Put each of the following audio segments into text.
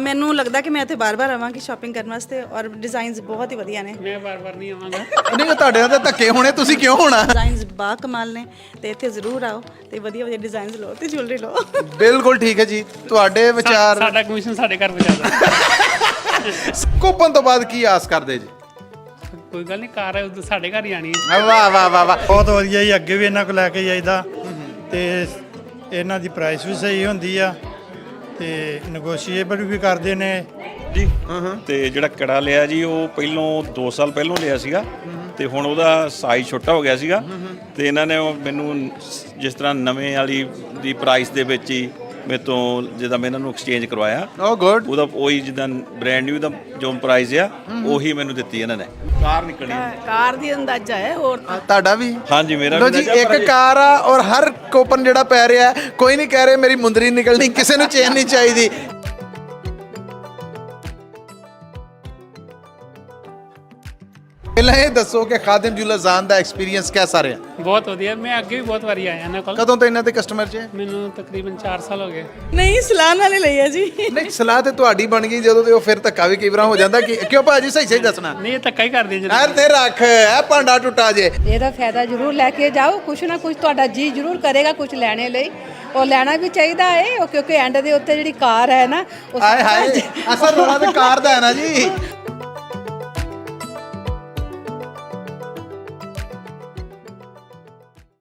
ਮੈਨੂੰ ਲੱਗਦਾ ਕਿ ਮੈਂ ਇੱਥੇ ਬਾਰ-ਬਾਰ ਆਵਾਂਗੀ ਸ਼ਾਪਿੰਗ ਕਰਨ ਵਾਸਤੇ ਔਰ ਡਿਜ਼ਾਈਨਸ ਬਹੁਤ ਹੀ ਵਧੀਆ ਨੇ। ਮੈਂ ਬਾਰ-ਬਾਰ ਨਹੀਂ ਆਵਾਂਗਾ। ਨਹੀਂ ਤੁਹਾਡੇ ਨਾਲ ਤਾਂ ਧੱਕੇ ਹੋਣੇ, ਤੁਸੀਂ ਕਿਉਂ ਹੋਣਾ? ਡਿਜ਼ਾਈਨਸ ਬਾ ਕਮਾਲ ਨੇ ਤੇ ਇੱਥੇ ਜ਼ਰੂਰ ਆਓ ਤੇ ਵਧੀਆ ਡਿਜ਼ਾਈਨਸ ਲਓ ਤੇ ਜੁਐਲਰੀ ਲਓ। ਬਿਲਕੁਲ ਠੀਕ ਹੈ ਜੀ, ਤੁਹਾਡੇ ਵਿਚਾਰ। ਸਾਡਾ ਕਮਿਸ਼ਨ ਸਾਡੇ ਘਰ ਪਹੁੰਚਾਦਾ। ਕੂਪਨ ਤੋਂ ਬਾਅਦ ਕੀ ਆਸ ਕਰਦੇ ਜੀ? ਕੋਈ ਗੱਲ ਨਹੀਂ, ਕਾਰ ਹੈ ਸਾਡੇ ਘਰ ਹੀ ਆਣੀ ਹੈ। ਵਾਹ ਵਾਹ ਵਾਹ ਵਾਹ। ਬਹੁਤ ਵਧੀਆ ਜੀ, ਅੱਗੇ ਵੀ ਇਹਨਾਂ ਕੋਲ ਲੈ ਕੇ ਜਾਈਦਾ ਤੇ ਇਹਨਾਂ ਦੀ ਪ੍ਰਾਈਸ ਵੀ ਸਹੀ ਹੁੰਦੀ ਆ ਤੇ ਨੈਗੋਸ਼ੀਏਬਲ ਵੀ ਕਰਦੇ ਨੇ ਜੀ। ਤੇ ਜਿਹੜਾ ਕੜਾ ਲਿਆ ਜੀ ਉਹ ਪਹਿਲੋਂ 2 ਸਾਲ ਪਹਿਲੋਂ ਲਿਆ ਸੀਗਾ ਤੇ ਹੁਣ ਉਹਦਾ ਸਾਈਜ਼ ਛੋਟਾ ਹੋ ਗਿਆ ਸੀਗਾ ਤੇ ਇਹਨਾਂ ਨੇ ਮੈਨੂੰ ਜਿਸ ਤਰ੍ਹਾਂ ਨਵੇਂ ਵਾਲੀ ਦੀ ਪ੍ਰਾਈਸ ਦੇ ਵਿੱਚ ਹੀ ਮੇਰੇ ਤੋਂ ਜਿੱਦਾਂ ਮੈਂ ਇਹਨਾਂ ਨੂੰ ਐਕਸਚੇਂਜ ਕਰਵਾਇਆ, ਓ ਗੁੱਡ। ਉਹਦਾ ਉਹੀ ਜਿੱਦਾਂ ਬ੍ਰਾਂਡ ਨਿਊ ਦਾ ਜੋ ਪ੍ਰਾਈਸ ਆ ਉਹੀ ਮੈਨੂੰ ਦਿੱਤੀ ਇਹਨਾਂ ਨੇ। ਕਾਰ ਨਿਕਲੀ ਕਾਰ ਦੀ ਅੰਦਾਜ਼ਾ ਹੈ ਹੋਰ ਤੁਹਾਡਾ ਵੀ? ਹਾਂਜੀ ਮੇਰਾ ਲੋ ਵੀ ਜੀ, ਇੱਕ ਕਾਰ ਆ ਔਰ ਹਰ ਕੂਪਨ ਜਿਹੜਾ ਪੈ ਰਿਹਾ, ਕੋਈ ਨਹੀਂ ਕਹਿ ਰਿਹਾ ਮੇਰੀ ਮੁੰਦਰੀ ਨਿਕਲਣੀ, ਕਿਸੇ ਨੂੰ ਚੇਨ ਨਹੀਂ ਚਾਹੀਦੀ। ਪਹਿਲਾਂ ਇਹ ਦੱਸੋ ਕਿ ਖਾਦਿਮ ਜੁਐਲਰਸ ਆਉਣ ਦਾ ਐਕਸਪੀਰੀਅੰਸ ਕਿਹਦਾ ਰਿਹਾ? ਬਹੁਤ ਵਧੀਆ, ਮੈਂ ਅੱਗੇ ਵੀ ਬਹੁਤ ਵਾਰੀ ਆਇਆ ਇਹਨਾਂ ਕੋਲ। ਕਦੋਂ ਤੋਂ ਇਹਨਾਂ ਦੇ ਕਸਟਮਰ ਚ? ਮੈਨੂੰ ਤਕਰੀਬਨ 4 ਸਾਲ ਹੋ ਗਏ। ਨਹੀਂ ਸਲਾਹ ਨਾਲ ਹੀ ਲਈ ਹੈ ਜੀ। ਨਹੀਂ ਸਲਾਹ ਤੇ ਤੁਹਾਡੀ ਬਣ ਗਈ ਜਦੋਂ ਤੇ ਉਹ ਫਿਰ ਧੱਕਾ ਵੀ ਕਈ ਵਾਰ ਹੋ ਜਾਂਦਾ ਕਿ ਕਿਉਂ ਭਾਜੀ? ਸਹੀ ਸਹੀ ਦੱਸਣਾ। ਨਹੀਂ ਇਹ ਧੱਕਾ ਹੀ ਕਰਦੇ ਜੀ। ਯਾਰ ਤੇ ਰੱਖ ਇਹ ਭਾਂਡਾ ਟੁੱਟਾ ਜੇ। ਇਹਦਾ ਫਾਇਦਾ ਜ਼ਰੂਰ ਲੈ ਕੇ ਜਾਓ, ਕੁਛ ਨਾ ਕੁਛ ਤੁਹਾਡਾ ਜੀ ਜ਼ਰੂਰ ਕਰੇਗਾ ਕੁਛ ਲੈਣੇ ਲਈ, ਉਹ ਲੈਣਾ ਵੀ ਚਾਹੀਦਾ ਹੈ ਉਹ ਕਿਉਂਕਿ ਐਂਡ ਦੇ ਉੱਤੇ ਜਿਹੜੀ ਕਾਰ ਹੈ ਨਾ ਉਹ ਹਾਏ ਹਾਏ, ਅਸਲ ਰੌਲਾ ਤੇ ਕਾਰ ਦਾ ਹੈ ਨਾ ਜੀ।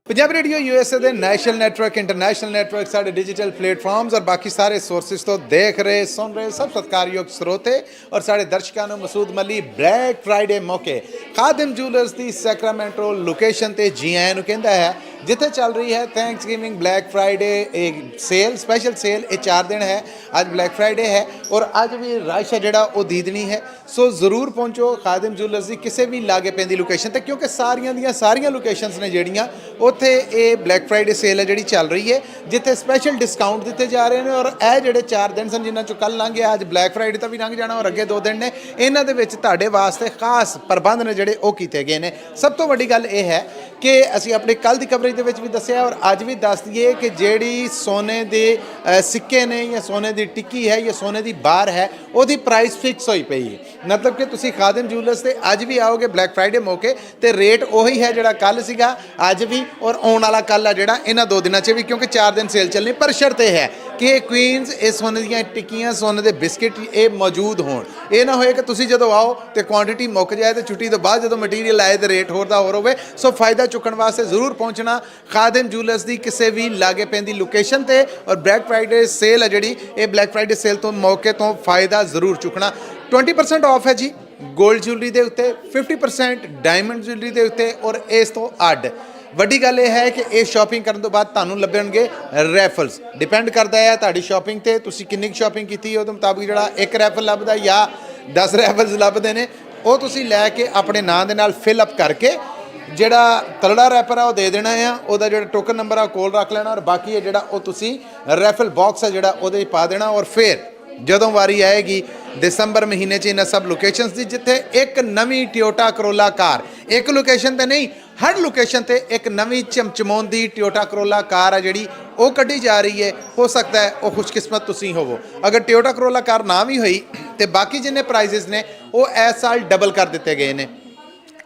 पंजाबी रेडियो यूएसए ਦੇ ਨੈਸ਼ਨਲ ਨੈਟਵਰਕ, ਇੰਟਰਨੈਸ਼ਨਲ ਨੈਟਵਰਕ, ਸਾਡੇ ਡਿਜੀਟਲ ਪਲੇਟਫਾਰਮਸ ਔਰ ਬਾਕੀ ਸਾਰੇ ਸੋਰਸਿਸ ਤੋਂ ਦੇਖ ਰਹੇ ਸੁਣ ਰਹੇ ਸਭ ਸਤਿਕਾਰਯੋਗ ਸਰੋਤੇ ਔਰ ਸਾਡੇ ਦਰਸ਼ਕਾਂ ਨੂੰ ਮਸੂਦ ਮੱਲੀ ਬਲੈਕ ਫਰਾਈਡੇ ਮੌਕੇ ਖਾਦਿਮ ਜੂਲਰਸ ਦੀ ਸੈਕਰਾਮੈਂਟੋ ਲੋਕੇਸ਼ਨ ਤੇ ਜੀ ਆਇਆਂ ਨੂੰ ਕਹਿੰਦਾ ਹੈ, ਜਿੱਥੇ ਚੱਲ ਰਹੀ ਹੈ Thanksgiving black Friday sale, special sale. ਇਹ 4 ਦਿਨ ਹੈ, ਅੱਜ ਬਲੈਕ ਫਰਾਈਡੇ ਹੈ ਔਰ ਅੱਜ ਵੀ ਰਸ਼ ਹੈ ਜਿਹੜਾ ਉਹ ਦੀਦਣੀ ਹੈ। ਸੋ ਜ਼ਰੂਰ ਪਹੁੰਚੋ ਖਾਦਿਮ ਜੂਲਰਸ ਦੀ ਕਿਸੇ ਵੀ ਲਾਗੇ ਪੈਂਦੀ ਲੋਕੇਸ਼ਨ ਤੇ, ਕਿਉਂਕਿ ਸਾਰੀਆਂ ਦੀਆਂ ਸਾਰੀਆਂ ਲੋਕੇਸ਼ਨਸ ਨੇ ਜਿਹੜੀਆਂ ਉੱਥੇ ਇਹ ਬਲੈਕ ਫਰਾਈਡੇ ਸੇਲ ਹੈ ਜਿਹੜੀ ਚੱਲ ਰਹੀ ਹੈ, ਜਿੱਥੇ ਸਪੈਸ਼ਲ ਡਿਸਕਾਊਂਟ ਦਿੱਤੇ ਜਾ ਰਹੇ ਨੇ। ਔਰ ਇਹ ਜਿਹੜੇ 4 ਦਿਨ ਸਨ ਜਿਨ੍ਹਾਂ 'ਚੋਂ ਕੱਲ੍ਹ ਲੰਘ ਗਿਆ, ਅੱਜ ਬਲੈਕ ਫਰਾਈਡੇ ਤਾਂ ਵੀ ਲੰਘ ਜਾਣਾ ਔਰ ਅੱਗੇ 2 ਦਿਨ ਨੇ, ਇਹਨਾਂ ਦੇ ਵਿੱਚ ਤੁਹਾਡੇ ਵਾਸਤੇ ਖਾਸ ਪ੍ਰਬੰਧ ਨੇ ਜਿਹੜੇ ਉਹ ਕੀਤੇ ਗਏ ਨੇ। ਸਭ ਤੋਂ ਵੱਡੀ ਗੱਲ ਇਹ ਹੈ ਕਿ ਅਸੀਂ ਆਪਣੀ ਕੱਲ੍ਹ ਦੀ ਕਵਰੇਜ ਦੇ ਵਿੱਚ ਵੀ ਦੱਸਿਆ ਔਰ ਅੱਜ ਵੀ ਦੱਸ ਦਈਏ ਕਿ ਜਿਹੜੀ ਸੋਨੇ ਦੇ ਸਿੱਕੇ ਨੇ ਜਾਂ ਸੋਨੇ ਦੀ ਟਿੱਕੀ ਹੈ ਜਾਂ ਸੋਨੇ ਦੀ ਬਾਰ ਹੈ, ਉਹਦੀ ਪ੍ਰਾਈਸ ਫਿਕਸ ਹੋਈ ਪਈ ਹੈ। ਮਤਲਬ ਕਿ ਤੁਸੀਂ ਖਾਦਿਮ ਜੂਲਰਸ ਤੇ ਅੱਜ ਵੀ ਆਓਗੇ ਬਲੈਕ ਫਰਾਈਡੇ ਮੌਕੇ ਤੇ ਰੇਟ ਉਹੀ ਹੈ ਜਿਹੜਾ ਕੱਲ੍ਹ ਸੀਗਾ, ਅੱਜ ਵੀ ਔਰ ਆਉਣ ਵਾਲਾ ਕੱਲ੍ਹ ਆ ਜਿਹੜਾ, ਇਹਨਾਂ 2 ਦਿਨਾਂ 'ਚ ਵੀ, ਕਿਉਂਕਿ 4 ਦਿਨ ਸੇਲ ਚੱਲਣੀ। ਪਰ ਸ਼ਰਤ ਇਹ ਹੈ ਕਿ ਕੁਈਨਸ, ਇਹ ਸੋਨੇ ਦੀਆਂ ਟਿੱਕੀਆਂ, ਸੋਨੇ ਦੇ ਬਿਸਕਿਟ ਇਹ ਮੌਜੂਦ ਹੋਣ। ਇਹ ਨਾ ਹੋਏ ਕਿ ਤੁਸੀਂ ਜਦੋਂ ਆਓ ਤੇ ਕੁਆਂਟੀਟੀ ਮੁੱਕ ਜਾਏ ਤੇ ਛੁੱਟੀ ਤੋਂ ਬਾਅਦ ਜਦੋਂ ਮਟੀਰੀਅਲ ਆਏ ਤੇ ਰੇਟ ਹੋਰ ਦਾ ਹੋਰ ਹੋਵੇ। ਸੋ ਫਾਇਦਾ ਚੁੱਕਣ ਵਾਸਤੇ ਜ਼ਰੂਰ ਪਹੁੰਚਣਾ ਖਾਦਿਮ ਜੂਲਰਸ ਦੀ ਕਿਸੇ ਵੀ ਲਾਗੇ ਪੈਂਦੀ ਲੋਕੇਸ਼ਨ ਤੇ ਔਰ ਬਲੈਕ ਫਰਾਈਡੇ ਸੇਲ ਹੈ ਜਿਹੜੀ, ਇਹ ਬਲੈਕ ਫਰਾਈਡੇ ਸੇਲ ਤੋਂ ਮੌਕੇ ਤੋਂ ਫਾਇਦਾ ਜ਼ਰੂਰ ਚੁੱਕਣਾ। 20% ਆਫ ਹੈ ਜੀ ਗੋਲਡ ਜੁਐਲਰੀ ਦੇ ਉੱਤੇ, 50% ਡਾਇਮੰਡ ਜੁਐਲਰੀ ਦੇ ਉੱਤੇ ਔਰ ਇਸ ਤੋਂ ਅੱਡ ਵੱਡੀ ਗੱਲ ਇਹ ਹੈ ਕਿ ਇਹ ਸ਼ਾਪਿੰਗ ਕਰਨ ਤੋਂ ਬਾਅਦ ਤੁਹਾਨੂੰ ਲੱਭਣਗੇ ਰੈਫਲਸ। ਡਿਪੈਂਡ ਕਰਦਾ ਹੈ ਤੁਹਾਡੀ ਸ਼ਾਪਿੰਗ ਤੇ, ਤੁਸੀਂ ਕਿੰਨੀ ਸ਼ਾਪਿੰਗ ਕੀਤੀ ਉਹਦੇ ਮੁਤਾਬਿਕ ਜਿਹੜਾ 1 ਰੈਫਲ ਲੱਭਦਾ ਜਾਂ 10 ਰੈਫਲਸ ਲੱਭਦੇ ਨੇ, ਉਹ ਤੁਸੀਂ ਲੈ ਕੇ ਆਪਣੇ ਨਾਂ ਦੇ ਨਾਲ ਫਿਲ ਅਪ ਕਰਕੇ ਜਿਹੜਾ ਤਲੜਾ ਰੈਪਰ ਆ ਉਹ ਦੇ ਦੇਣਾ ਆ, ਉਹਦਾ ਜਿਹੜਾ ਟੋਕਨ ਨੰਬਰ ਆ ਕੋਲ ਰੱਖ ਲੈਣਾ ਔਰ ਬਾਕੀ ਹੈ ਜਿਹੜਾ ਉਹ ਤੁਸੀਂ ਰੈਫਲ ਬਾਕਸ ਆ ਜਿਹੜਾ ਉਹਦੇ 'ਚ ਪਾ ਦੇਣਾ। ਔਰ ਫਿਰ ਜਦੋਂ ਵਾਰੀ ਆਏਗੀ ਦਸੰਬਰ ਮਹੀਨੇ 'ਚ ਇਹਨਾਂ ਸਭ ਲੋਕੇਸ਼ਨਸ ਦੀ, ਜਿੱਥੇ ਇੱਕ ਨਵੀਂ ਟੋਯੋਟਾ ਕਰੋਲਾ ਕਾਰ, ਇੱਕ ਲੋਕੇਸ਼ਨ ਤੇ ਨਹੀਂ ਹਰ ਲੋਕੇਸ਼ਨ ਤੇ ਇੱਕ ਨਵੀਂ ਚਮਚਮਾਉਂਦੀ ਟੋਯੋਟਾ ਕਰੋਲਾ ਕਾਰ ਆ ਜਿਹੜੀ ਉਹ ਕੱਢੀ ਜਾ ਰਹੀ ਹੈ। ਹੋ ਸਕਦਾ ਹੈ ਉਹ ਖੁਸ਼ਕਿਸਮਤ ਤੁਸੀਂ ਹੋਵੋ। ਅਗਰ ਟੋਯੋਟਾ ਕਰੋਲਾ ਕਾਰ ਨਾ ਵੀ ਹੋਈ ਤੇ ਬਾਕੀ ਜਿੰਨੇ ਪ੍ਰਾਈਜ਼ਸ ਨੇ ਉਹ ਇਸ ਸਾਲ ਡਬਲ ਕਰ ਦਿੱਤੇ ਗਏ ਨੇ।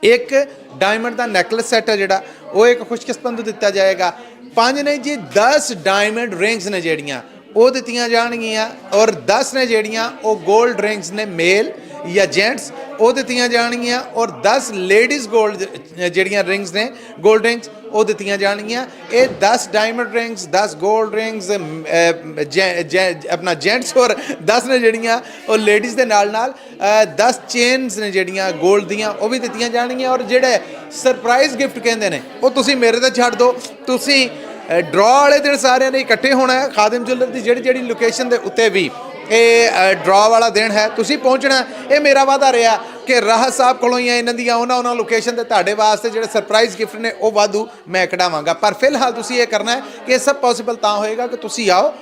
ਇੱਕ ਡਾਇਮੰਡ ਦਾ ਨੈਕਲਸ ਸੈੱਟ ਹੈ ਜਿਹੜਾ ਉਹ ਇੱਕ ਖੁਸ਼ਕਿਸਮਤ ਨੂੰ ਦਿੱਤਾ ਜਾਏਗਾ। 5 ਨਹੀਂ ਜੀ 10 ਡਾਇਮੰਡ ਰਿੰਗਸ ਨੇ ਜਿਹੜੀਆਂ ਉਹ ਦਿੱਤੀਆਂ ਜਾਣਗੀਆਂ ਔਰ 10 ਨੇ ਜਿਹੜੀਆਂ ਉਹ 골ਡ ਰਿੰਗਸ ਨੇ ਮੇਲ ਜਾਂ ਜੈਂਟਸ ਉਹ ਦਿੱਤੀਆਂ ਜਾਣਗੀਆਂ ਔਰ 10 ਲੇਡੀਜ਼ 골ਡ ਜਿਹੜੀਆਂ ਰਿੰਗਸ ਨੇ 골ਡ ਰਿੰਗਸ ਉਹ ਦਿੱਤੀਆਂ ਜਾਣਗੀਆਂ। ਇਹ 10 ਡਾਇਮੰਡ ਰਿੰਗਸ, 10 골ਡ ਰਿੰਗਸ ਆਪਣਾ ਜੈਂਟਸ ਔਰ 10 ਨੇ ਜਿਹੜੀਆਂ ਉਹ ਲੇਡੀਜ਼ ਦੇ ਨਾਲ ਨਾਲ 10 ਚੇਨਸ ਨੇ ਜਿਹੜੀਆਂ 골ਡ ਦੀਆਂ ਉਹ ਵੀ ਦਿੱਤੀਆਂ ਜਾਣਗੀਆਂ। ਔਰ ਜਿਹੜੇ ਸਰਪ੍ਰਾਈਜ਼ ਗਿਫਟ ਕਹਿੰਦੇ ਨੇ ਉਹ ਤੁਸੀਂ ਮੇਰੇ ਤੇ ਛੱਡ ਦਿਓ, ਤੁਸੀਂ ਡਰਾ ਵਾਲੇ ਦਿਨ ਸਾਰਿਆਂ ਨੇ ਇਕੱਠੇ ਹੋਣਾ ਹੈ। ਖਾਦਿਮ ਜੁਐਲਰ ਦੀ ਜਿਹੜੀ ਲੋਕੇਸ਼ਨ ਦੇ ਉੱਤੇ ਵੀ ਇਹ ਡਰਾ ਵਾਲਾ ਦਿਨ ਹੈ, ਤੁਸੀਂ ਪਹੁੰਚਣਾ। ਇਹ ਮੇਰਾ ਵਾਅਦਾ ਰਿਹਾ ਕਿ ਰਾਹਤ ਸਾਹਿਬ ਕੋਲੋਂ ਹੀ ਇਹਨਾਂ ਦੀਆਂ ਉਹਨਾਂ ਲੋਕੇਸ਼ਨ ਤੇ ਤੁਹਾਡੇ ਵਾਸਤੇ ਜਿਹੜੇ ਸਰਪ੍ਰਾਈਜ਼ ਗਿਫਟ ਨੇ ਉਹ ਵਾਧੂ ਮੈਂ ਕਢਾਵਾਂਗਾ। ਪਰ ਫਿਲਹਾਲ ਤੁਸੀਂ ਇਹ ਕਰਨਾ ਹੈ ਕਿ ਇਹ ਸਭ ਪੋਸੀਬਲ ਤਾਂ ਹੋਏਗਾ ਕਿ ਤੁਸੀਂ ਆਓ,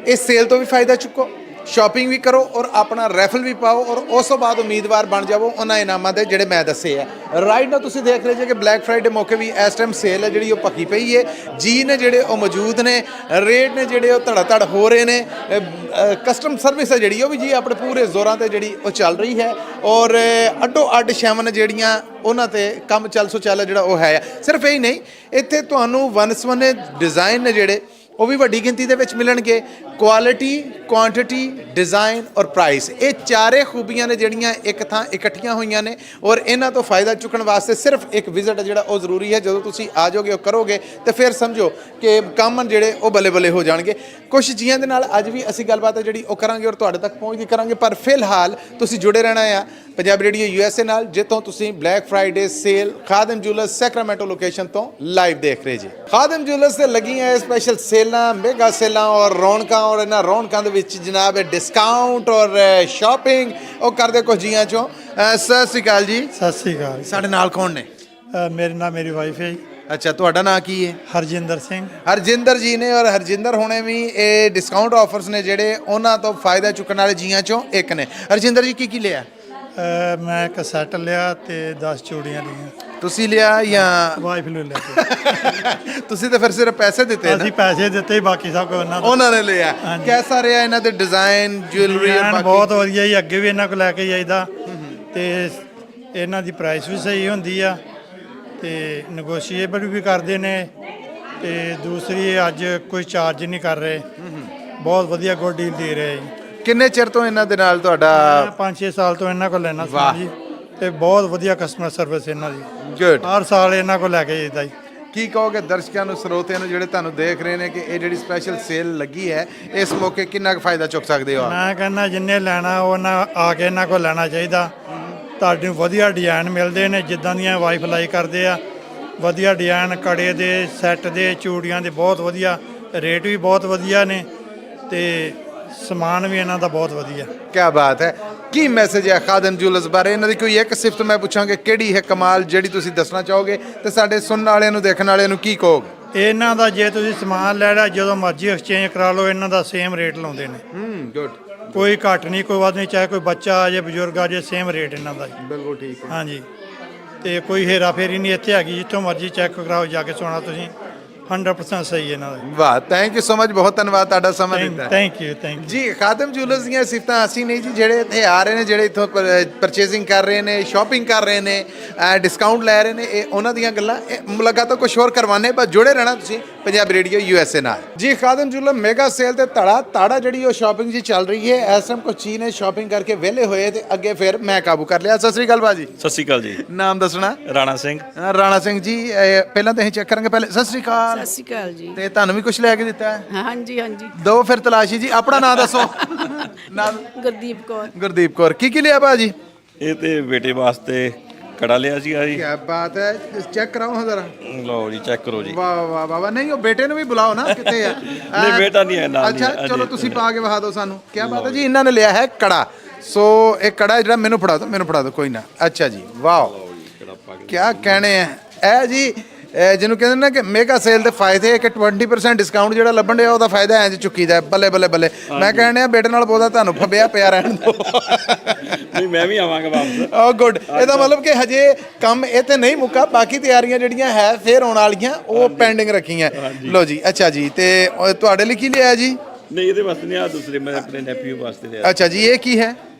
ਇਸ ਸੇਲ ਤੋਂ ਵੀ ਫਾਇਦਾ ਚੁੱਕੋ, ਸ਼ਾਪਿੰਗ ਵੀ ਕਰੋ ਔਰ ਆਪਣਾ ਰੈਫਲ ਵੀ ਪਾਓ ਔਰ ਉਸ ਤੋਂ ਬਾਅਦ ਉਮੀਦਵਾਰ ਬਣ ਜਾਵੋ ਉਹਨਾਂ ਇਨਾਮਾਂ ਦੇ ਜਿਹੜੇ ਮੈਂ ਦੱਸੇ ਆ। ਰਾਈਟ ਨਾ ਤੁਸੀਂ ਦੇਖ ਰਹੇ ਜੇ ਕਿ ਬਲੈਕ ਫਰਾਈਡੇ ਮੌਕੇ ਵੀ ਇਸ ਟਾਈਮ ਸੇਲ ਹੈ ਜਿਹੜੀ ਉਹ ਪੱਕੀ ਪਈ ਹੈ। ਜੀ ਨੇ ਜਿਹੜੇ ਉਹ ਮੌਜੂਦ ਨੇ, ਰੇਟ ਨੇ ਜਿਹੜੇ ਉਹ ਧੜਾ ਧੜ ਹੋ ਰਹੇ ਨੇ, ਕਸਟਮ ਸਰਵਿਸ ਹੈ ਜਿਹੜੀ ਉਹ ਵੀ ਜੀ ਆਪਣੇ ਪੂਰੇ ਜ਼ੋਰਾਂ ਤੇ ਜਿਹੜੀ ਉਹ ਚੱਲ ਰਹੀ ਹੈ ਔਰ ਅੱਡੋ ਅੱਡ ਸ਼ੈਵਨ ਜਿਹੜੀਆਂ ਉਹਨਾਂ ਤੇ ਕੰਮ ਚੱਲ ਸੋ ਚੱਲ ਜਿਹੜਾ ਉਹ ਹੈ। ਸਿਰਫ ਇਹੀ ਨਹੀਂ, ਇੱਥੇ ਤੁਹਾਨੂੰ ਵਨਸਵਨੇ ਡਿਜ਼ਾਈਨ ਨੇ ਜਿਹੜੇ ਉਹ ਵੀ ਵੱਡੀ ਗਿਣਤੀ ਦੇ ਵਿੱਚ ਮਿਲਣਗੇ। ਕੁਆਲਿਟੀ, ਕੁਆਂਟੀਟੀ, ਡਿਜ਼ਾਈਨ ਔਰ ਪ੍ਰਾਈਸ, ਇਹ ਚਾਰੇ ਖੂਬੀਆਂ ਨੇ ਜਿਹੜੀਆਂ ਇੱਕ ਥਾਂ ਇਕੱਠੀਆਂ ਹੋਈਆਂ ਨੇ ਔਰ ਇਹਨਾਂ ਤੋਂ ਫਾਇਦਾ ਚੁੱਕਣ ਵਾਸਤੇ ਸਿਰਫ ਇੱਕ ਵਿਜ਼ਿਟ ਜਿਹੜਾ ਉਹ ਜ਼ਰੂਰੀ ਹੈ। ਜਦੋਂ ਤੁਸੀਂ ਆ ਜਾਓਗੇ ਉਹ ਕਰੋਗੇ ਤੇ ਫਿਰ ਸਮਝੋ ਕਿ ਕੰਮ ਜਿਹੜੇ ਉਹ ਬੱਲੇ ਬੱਲੇ ਹੋ ਜਾਣਗੇ। ਕੁਝ ਜੀਆਂ ਦੇ ਨਾਲ ਅੱਜ ਵੀ ਅਸੀਂ ਗੱਲਬਾਤ ਜਿਹੜੀ ਉਹ ਕਰਾਂਗੇ ਔਰ ਤੁਹਾਡੇ ਤੱਕ ਪਹੁੰਚਦੀ ਕਰਾਂਗੇ, ਪਰ ਫਿਲਹਾਲ ਤੁਸੀਂ ਜੁੜੇ ਰਹਿਣਾ ਆ ਪੰਜਾਬ ਰੇਡੀਓ USA ਨਾਲ, ਜਿੱਥੋਂ ਤੁਸੀਂ Black Friday sale Khadam jewellers Sacramento location ਤੋਂ ਲਾਈਵ ਦੇਖ ਰਹੇ ਜੀ। ਖਾਦਮ ਜੁਐਲਰਸ ਤੇ ਲੱਗੀਆਂ ਸਪੈਸ਼ਲ ਸੇਲਾਂ, ਮੇਗਾ ਸੇਲਾਂ ਔਰ ਰੌਣਕਾਂ ਔਰ ਇਹਨਾਂ ਰੌਣਕਾਂ ਦੇ ਵਿੱਚ ਜਨਾਬ ਡਿਸਕਾਊਂਟ ਔਰ ਸ਼ਾਪਿੰਗ ਉਹ ਕਰਦੇ ਕੁਝ ਜੀਆਂ ਚੋਂ। ਸਤਿ ਸ਼੍ਰੀ ਅਕਾਲ ਜੀ। ਸਤਿ ਸ੍ਰੀ ਅਕਾਲ। ਸਾਡੇ ਨਾਲ ਕੌਣ ਨੇ? ਮੇਰੇ ਨਾਲ ਮੇਰੀ ਵਾਈਫ ਹੈ ਜੀ, ਅੱਛਾ, ਤੁਹਾਡਾ ਨਾਂ ਕੀ ਹੈ? ਹਰਜਿੰਦਰ ਸਿੰਘ। ਹਰਜਿੰਦਰ ਜੀ ਨੇ ਔਰ ਹਰਜਿੰਦਰ ਹੁਣੇ ਵੀ ਇਹ ਡਿਸਕਾਊਂਟ ਆਫਰਸ ਨੇ ਜਿਹੜੇ ਉਹਨਾਂ ਤੋਂ ਫਾਇਦਾ ਚੁੱਕਣ ਵਾਲੇ ਜੀਆਂ ਚੋਂ ਇੱਕ ਨੇ। ਹਰਜਿੰਦਰ ਜੀ ਕੀ ਲਿਆ? ਮੈਂ ਇੱਕ ਸੈੱਟ ਲਿਆ ਤੇ 10 ਚੂੜੀਆਂ ਲਈਆਂ। ਤੁਸੀਂ ਲਿਆ ਜਾਂ ਵਾਈਫ ਨੂੰ ਲਿਆ? ਤੁਸੀਂ ਤਾਂ ਫਿਰ ਸਿਰਫ ਪੈਸੇ ਦਿੱਤੇ ਨਾ? ਅਸੀਂ ਪੈਸੇ ਦਿੱਤੇ, ਬਾਕੀ ਸਭ ਕੁਝ ਉਹਨਾਂ ਨੇ ਲਿਆ। ਕਿਹਦਾ ਰਿਹਾ ਇਹਨਾਂ ਦੇ ਡਿਜ਼ਾਈਨ, ਜੁਐਲਰੀ ਔਰ ਬਾਕੀ? ਬਹੁਤ ਵਧੀਆ ਜੀ, ਅੱਗੇ ਵੀ ਇਹਨਾਂ ਕੋਲ ਲੈ ਕੇ ਜਾਈਦਾ ਤੇ ਇਹਨਾਂ ਦੀ ਪ੍ਰਾਈਸ ਵੀ ਸਹੀ ਹੁੰਦੀ ਆ ਤੇ ਨੈਗੋਸ਼ੀਏਬਲ ਵੀ ਕਰਦੇ ਨੇ ਤੇ ਦੂਸਰੀ ਅੱਜ ਕੋਈ ਚਾਰਜ ਨਹੀਂ ਕਰ ਰਹੇ, ਬਹੁਤ ਵਧੀਆ ਗੁੱਡ ਡੀਲ ਦੇ ਰਹੇ ਜੀ। ਕਿੰਨੇ ਚਿਰ ਤੋਂ ਇਹਨਾਂ ਦੇ ਨਾਲ ਤੁਹਾਡਾ? 5-6 ਸਾਲ ਤੋਂ ਇਹਨਾਂ ਕੋਲ ਲੈਣਾ ਸੀ ਜੀ ਤੇ ਬਹੁਤ ਵਧੀਆ ਕਸਟਮਰ ਸਰਵਿਸ ਇਹਨਾਂ ਦੀ, ਗੁੱਡ। ਹਰ ਸਾਲ ਇਹਨਾਂ ਕੋਲ ਲੈ ਕੇ ਜਾਈਦਾ ਜੀ। ਕੀ ਕਹੋਗੇ ਦਰਸ਼ਕਾਂ ਨੂੰ, ਸਰੋਤਿਆਂ ਨੂੰ ਜਿਹੜੇ ਤੁਹਾਨੂੰ ਦੇਖ ਰਹੇ ਨੇ ਕਿ ਇਹ ਜਿਹੜੀ ਸਪੈਸ਼ਲ ਸੇਲ ਲੱਗੀ ਹੈ ਇਸ ਮੌਕੇ ਕਿੰਨਾ ਕੁ ਫਾਇਦਾ ਚੁੱਕ ਸਕਦੇ ਹੋ? ਮੈਂ ਕਹਿੰਦਾ ਜਿੰਨੇ ਲੈਣਾ ਉਹ ਨਾ ਆ ਕੇ ਇਹਨਾਂ ਕੋਲ ਲੈਣਾ ਚਾਹੀਦਾ। ਤੁਹਾਨੂੰ ਵਧੀਆ ਡਿਜ਼ਾਈਨ ਮਿਲਦੇ ਨੇ, ਜਿੱਦਾਂ ਦੀਆਂ ਵਾਈਫ ਲਾਈਕ ਕਰਦੇ ਆ, ਵਧੀਆ ਡਿਜ਼ਾਈਨ ਕੜੇ ਦੇ, ਸੈੱਟ ਦੇ, ਚੂੜੀਆਂ ਦੇ, ਬਹੁਤ ਵਧੀਆ ਰੇਟ ਵੀ ਬਹੁਤ ਵਧੀਆ ਨੇ ਤੇ ਸਮਾਨ ਵੀ ਇਹਨਾਂ ਦਾ ਬਹੁਤ ਵਧੀਆ। ਕੀ ਬਾਤ ਹੈ। ਕੀ ਮੈਸੇਜ ਹੈ ਖਾਦਮ ਜੁਐਲਰਸ ਬਾਰੇ? ਇਹਨਾਂ ਦੀ ਕੋਈ ਇੱਕ ਸਿਫਤ ਮੈਂ ਪੁੱਛਾਂਗੇ, ਕਿਹੜੀ ਹੈ ਕਮਾਲ ਜਿਹੜੀ ਤੁਸੀਂ ਦੱਸਣਾ ਚਾਹੋਗੇ ਤੇ ਸਾਡੇ ਸੁਣਨ ਵਾਲਿਆਂ ਨੂੰ, ਦੇਖਣ ਵਾਲਿਆਂ ਨੂੰ ਕੀ ਕਹੋਗੇ? ਇਹਨਾਂ ਦਾ ਜੇ ਤੁਸੀਂ ਸਮਾਨ ਲੈ ਲਿਆ ਜਦੋਂ ਮਰਜ਼ੀ ਐਕਸਚੇਂਜ ਕਰਾ ਲਓ, ਇਹਨਾਂ ਦਾ ਸੇਮ ਰੇਟ ਲਾਉਂਦੇ ਨੇ। ਗੁੱਡ। ਕੋਈ ਘੱਟ ਨਹੀਂ, ਕੋਈ ਵੱਧ ਨਹੀਂ, ਚਾਹੇ ਕੋਈ ਬੱਚਾ ਆ ਜੇ, ਬਜ਼ੁਰਗ ਆ ਜੇ, ਸੇਮ ਰੇਟ ਇਹਨਾਂ ਦਾ ਜੀ। ਬਿਲਕੁਲ ਠੀਕ ਹੈ। ਹਾਂਜੀ, ਤੇ ਕੋਈ ਹੇਰਾ ਫੇਰੀ ਨਹੀਂ ਇੱਥੇ ਹੈਗੀ, ਜਿੱਥੋਂ ਮਰਜ਼ੀ ਚੈੱਕ ਕਰਾਓ ਜਾ ਕੇ, ਸੋਣਾ ਤੁਸੀਂ 100% ਸਹੀ ਇਹਨਾਂ ਦਾ। ਵਾਹ, ਥੈਂਕ ਯੂ ਸੋ ਮਚ, ਬਹੁਤ ਧੰਨਵਾਦ ਤੁਹਾਡਾ ਸਮਾਂ ਦਿੱਤਾ। ਥੈਂਕ ਯੂ ਜੀ। ਖਾਦਮ ਜੁਐਲਰਸ ਦੀਆਂ ਸਿਫਤਾਂ ਅਸੀਂ ਨਹੀਂ ਜੀ, ਜਿਹੜੇ ਇੱਥੇ ਆ ਰਹੇ ਨੇ, ਜਿਹੜੇ ਇੱਥੋਂ ਪਰਚੇਜ਼ਿੰਗ ਕਰ ਰਹੇ ਨੇ, ਸ਼ਾਪਿੰਗ ਕਰ ਰਹੇ ਨੇ, ਡਿਸਕਾਊਂਟ ਲੈ ਰਹੇ ਨੇ, ਇਹ ਉਹਨਾਂ ਦੀਆਂ ਗੱਲਾਂ। ਮੁਲਾਕਾਤਾਂ ਕੁਝ ਹੋਰ ਕਰਵਾਨੇ, ਬਸ ਜੁੜੇ ਰਹਿਣਾ ਤੁਸੀਂ ਪੰਜਾਬ ਰੇਡੀਓ USA ਨਾਲ ਜੀ। ਖਾਦਮ ਜੁਐਲਰ ਮੇਗਾ ਸੇਲ ਤੇ ਤਾੜਾ ਜਿਹੜੀ ਉਹ ਸ਼ਾਪਿੰਗ ਜੀ ਚੱਲ ਰਹੀ ਹੈ ਇਸ ਟਾਈਮ। ਕੁਝ ਚੀਜ਼ ਨੇ ਸ਼ਾਪਿੰਗ ਕਰਕੇ ਵਿਹਲੇ ਹੋਏ ਤੇ ਅੱਗੇ ਫਿਰ ਮੈਂ ਕਾਬੂ ਕਰ ਲਿਆ। ਸਤਿ ਸ੍ਰੀ ਅਕਾਲ ਭਾਜੀ। ਸਤਿ ਸ਼੍ਰੀ ਅਕਾਲ ਜੀ। ਨਾਮ ਦੱਸਣਾ? ਰਾਣਾ ਸਿੰਘ। ਰਾਣਾ ਸਿੰਘ ਜੀ, ਪਹਿਲਾਂ ਤਾਂ ਅਸੀਂ ਚੈੱਕ ਕਰਾਂਗੇ ਪਹਿਲੇ। ਸਤਿ ਸ੍ਰੀ ਅਕਾਲ। ਸਤਿ ਸ਼੍ਰੀ ਅਕਾਲ ਜੀ। ਤੇ ਤੁਹਾਨੂੰ ਵੀ ਕੁਝ ਲੈ ਕੇ ਦਿੱਤਾ ਹੈ? ਹਾਂਜੀ ਹਾਂਜੀ। ਦੋ ਫਿਰ ਤਲਾਸ਼ੀ ਜੀ। ਆਪਣਾ ਨਾਮ ਦੱਸੋ। ਨਾਮ? ਗੁਰਦੀਪ ਕੌਰ। ਗੁਰਦੀਪ ਕੌਰ। ਕੀ ਲਿਆ ਭਾਜੀ? ਇਹ ਤੇ ਬੇਟੇ ਵਾਸਤੇ ਕੜਾ ਲਿਆ ਸੀਗਾ ਜੀ। ਕੀ ਬਾਤ ਹੈ। ਚੈੱਕ ਕਰਾਓ ਜ਼ਰਾ। ਲਓ ਜੀ, ਚੈੱਕ ਕਰੋ ਜੀ। ਵਾਹ ਵਾਹ ਵਾਹ ਵਾਹ। ਨਹੀਂ, ਉਹ ਬੇਟੇ ਨੂੰ ਵੀ ਬੁਲਾਓ ਨਾ, ਕਿੱਥੇ ਆ? ਨਹੀਂ, ਬੇਟਾ ਨਹੀਂ ਹੈ ਨਾਲ। ਅੱਛਾ ਚਲੋ, ਤੁਸੀਂ ਪਾ ਕੇ ਵਿਖਾ ਦਿਓ ਸਾਨੂੰ। ਕੀ ਬਾਤ ਹੈ ਜੀ। ਇਹਨਾਂ ਨੇ ਲਿਆ ਹੈ ਕੜਾ। ਸੋ ਇਹ ਕੜਾ ਜਿਹੜਾ ਮੈਨੂੰ ਫੜਾ ਦਿਓ ਕੋਈ ਨਾ। ਅੱਛਾ ਜੀ, ਵਾਹ, ਕੀ ਕਹਿਣੇ ਆ ਇਹ ਜੀ। ਜਿਹਨੂੰ ਕਹਿੰਦੇ ਨਾ ਕਿ ਮੇਗਾ ਸੇਲ ਦੇ ਫਾਇਦੇ ਹੈ ਕਿ 20% ਡਿਸਕਾਊਂਟ ਜਿਹੜਾ ਲੱਭਣ ਡਿਆ ਉਹਦਾ ਫਾਇਦਾ ਇੰਜ ਚੁੱਕੀਦਾ। ਬੱਲੇ ਬੱਲੇ ਬੱਲੇ। ਮੈਂ ਕਹਿਣ ਆ ਬੇਟੇ ਨਾਲ ਬਹੁਤਾ ਤੁਹਾਨੂੰ ਫੱਬਿਆ ਪਿਆ ਰਹਿਣ ਦਿਓ। ਨਹੀਂ, ਮੈਂ ਵੀ ਆਵਾਂਗਾ ਵਾਪਸ। ਓ ਗੁੱਡ। ਇਹਦਾ ਮਤਲਬ ਕਿ ਹਜੇ ਕੰਮ ਇਹ ਤੇ ਨਹੀਂ ਮੁੱਕਾ, ਬਾਕੀ ਤਿਆਰੀਆਂ ਜਿਹੜੀਆਂ ਹੈ ਫੇਰ ਆਉਣ ਵਾਲੀਆਂ, ਉਹ ਪੈਂਡਿੰਗ ਰੱਖੀਆਂ। ਲੋ ਜੀ। ਅੱਛਾ ਜੀ, ਤੇ ਤੁਹਾਡੇ ਲਈ ਕੀ ਲਿਆ ਜੀ? ਨਹੀਂ, ਇਹਦੇ ਵਾਸਤੇ ਨਹੀਂ, ਆ ਦੂਸਰੇ ਮੈਂ ਆਪਣੇ ਨੈਪਿਓ ਵਾਸਤੇ ਲਿਆ। ਅੱਛਾ ਜੀ, ਇਹ ਕੀ ਹੈ?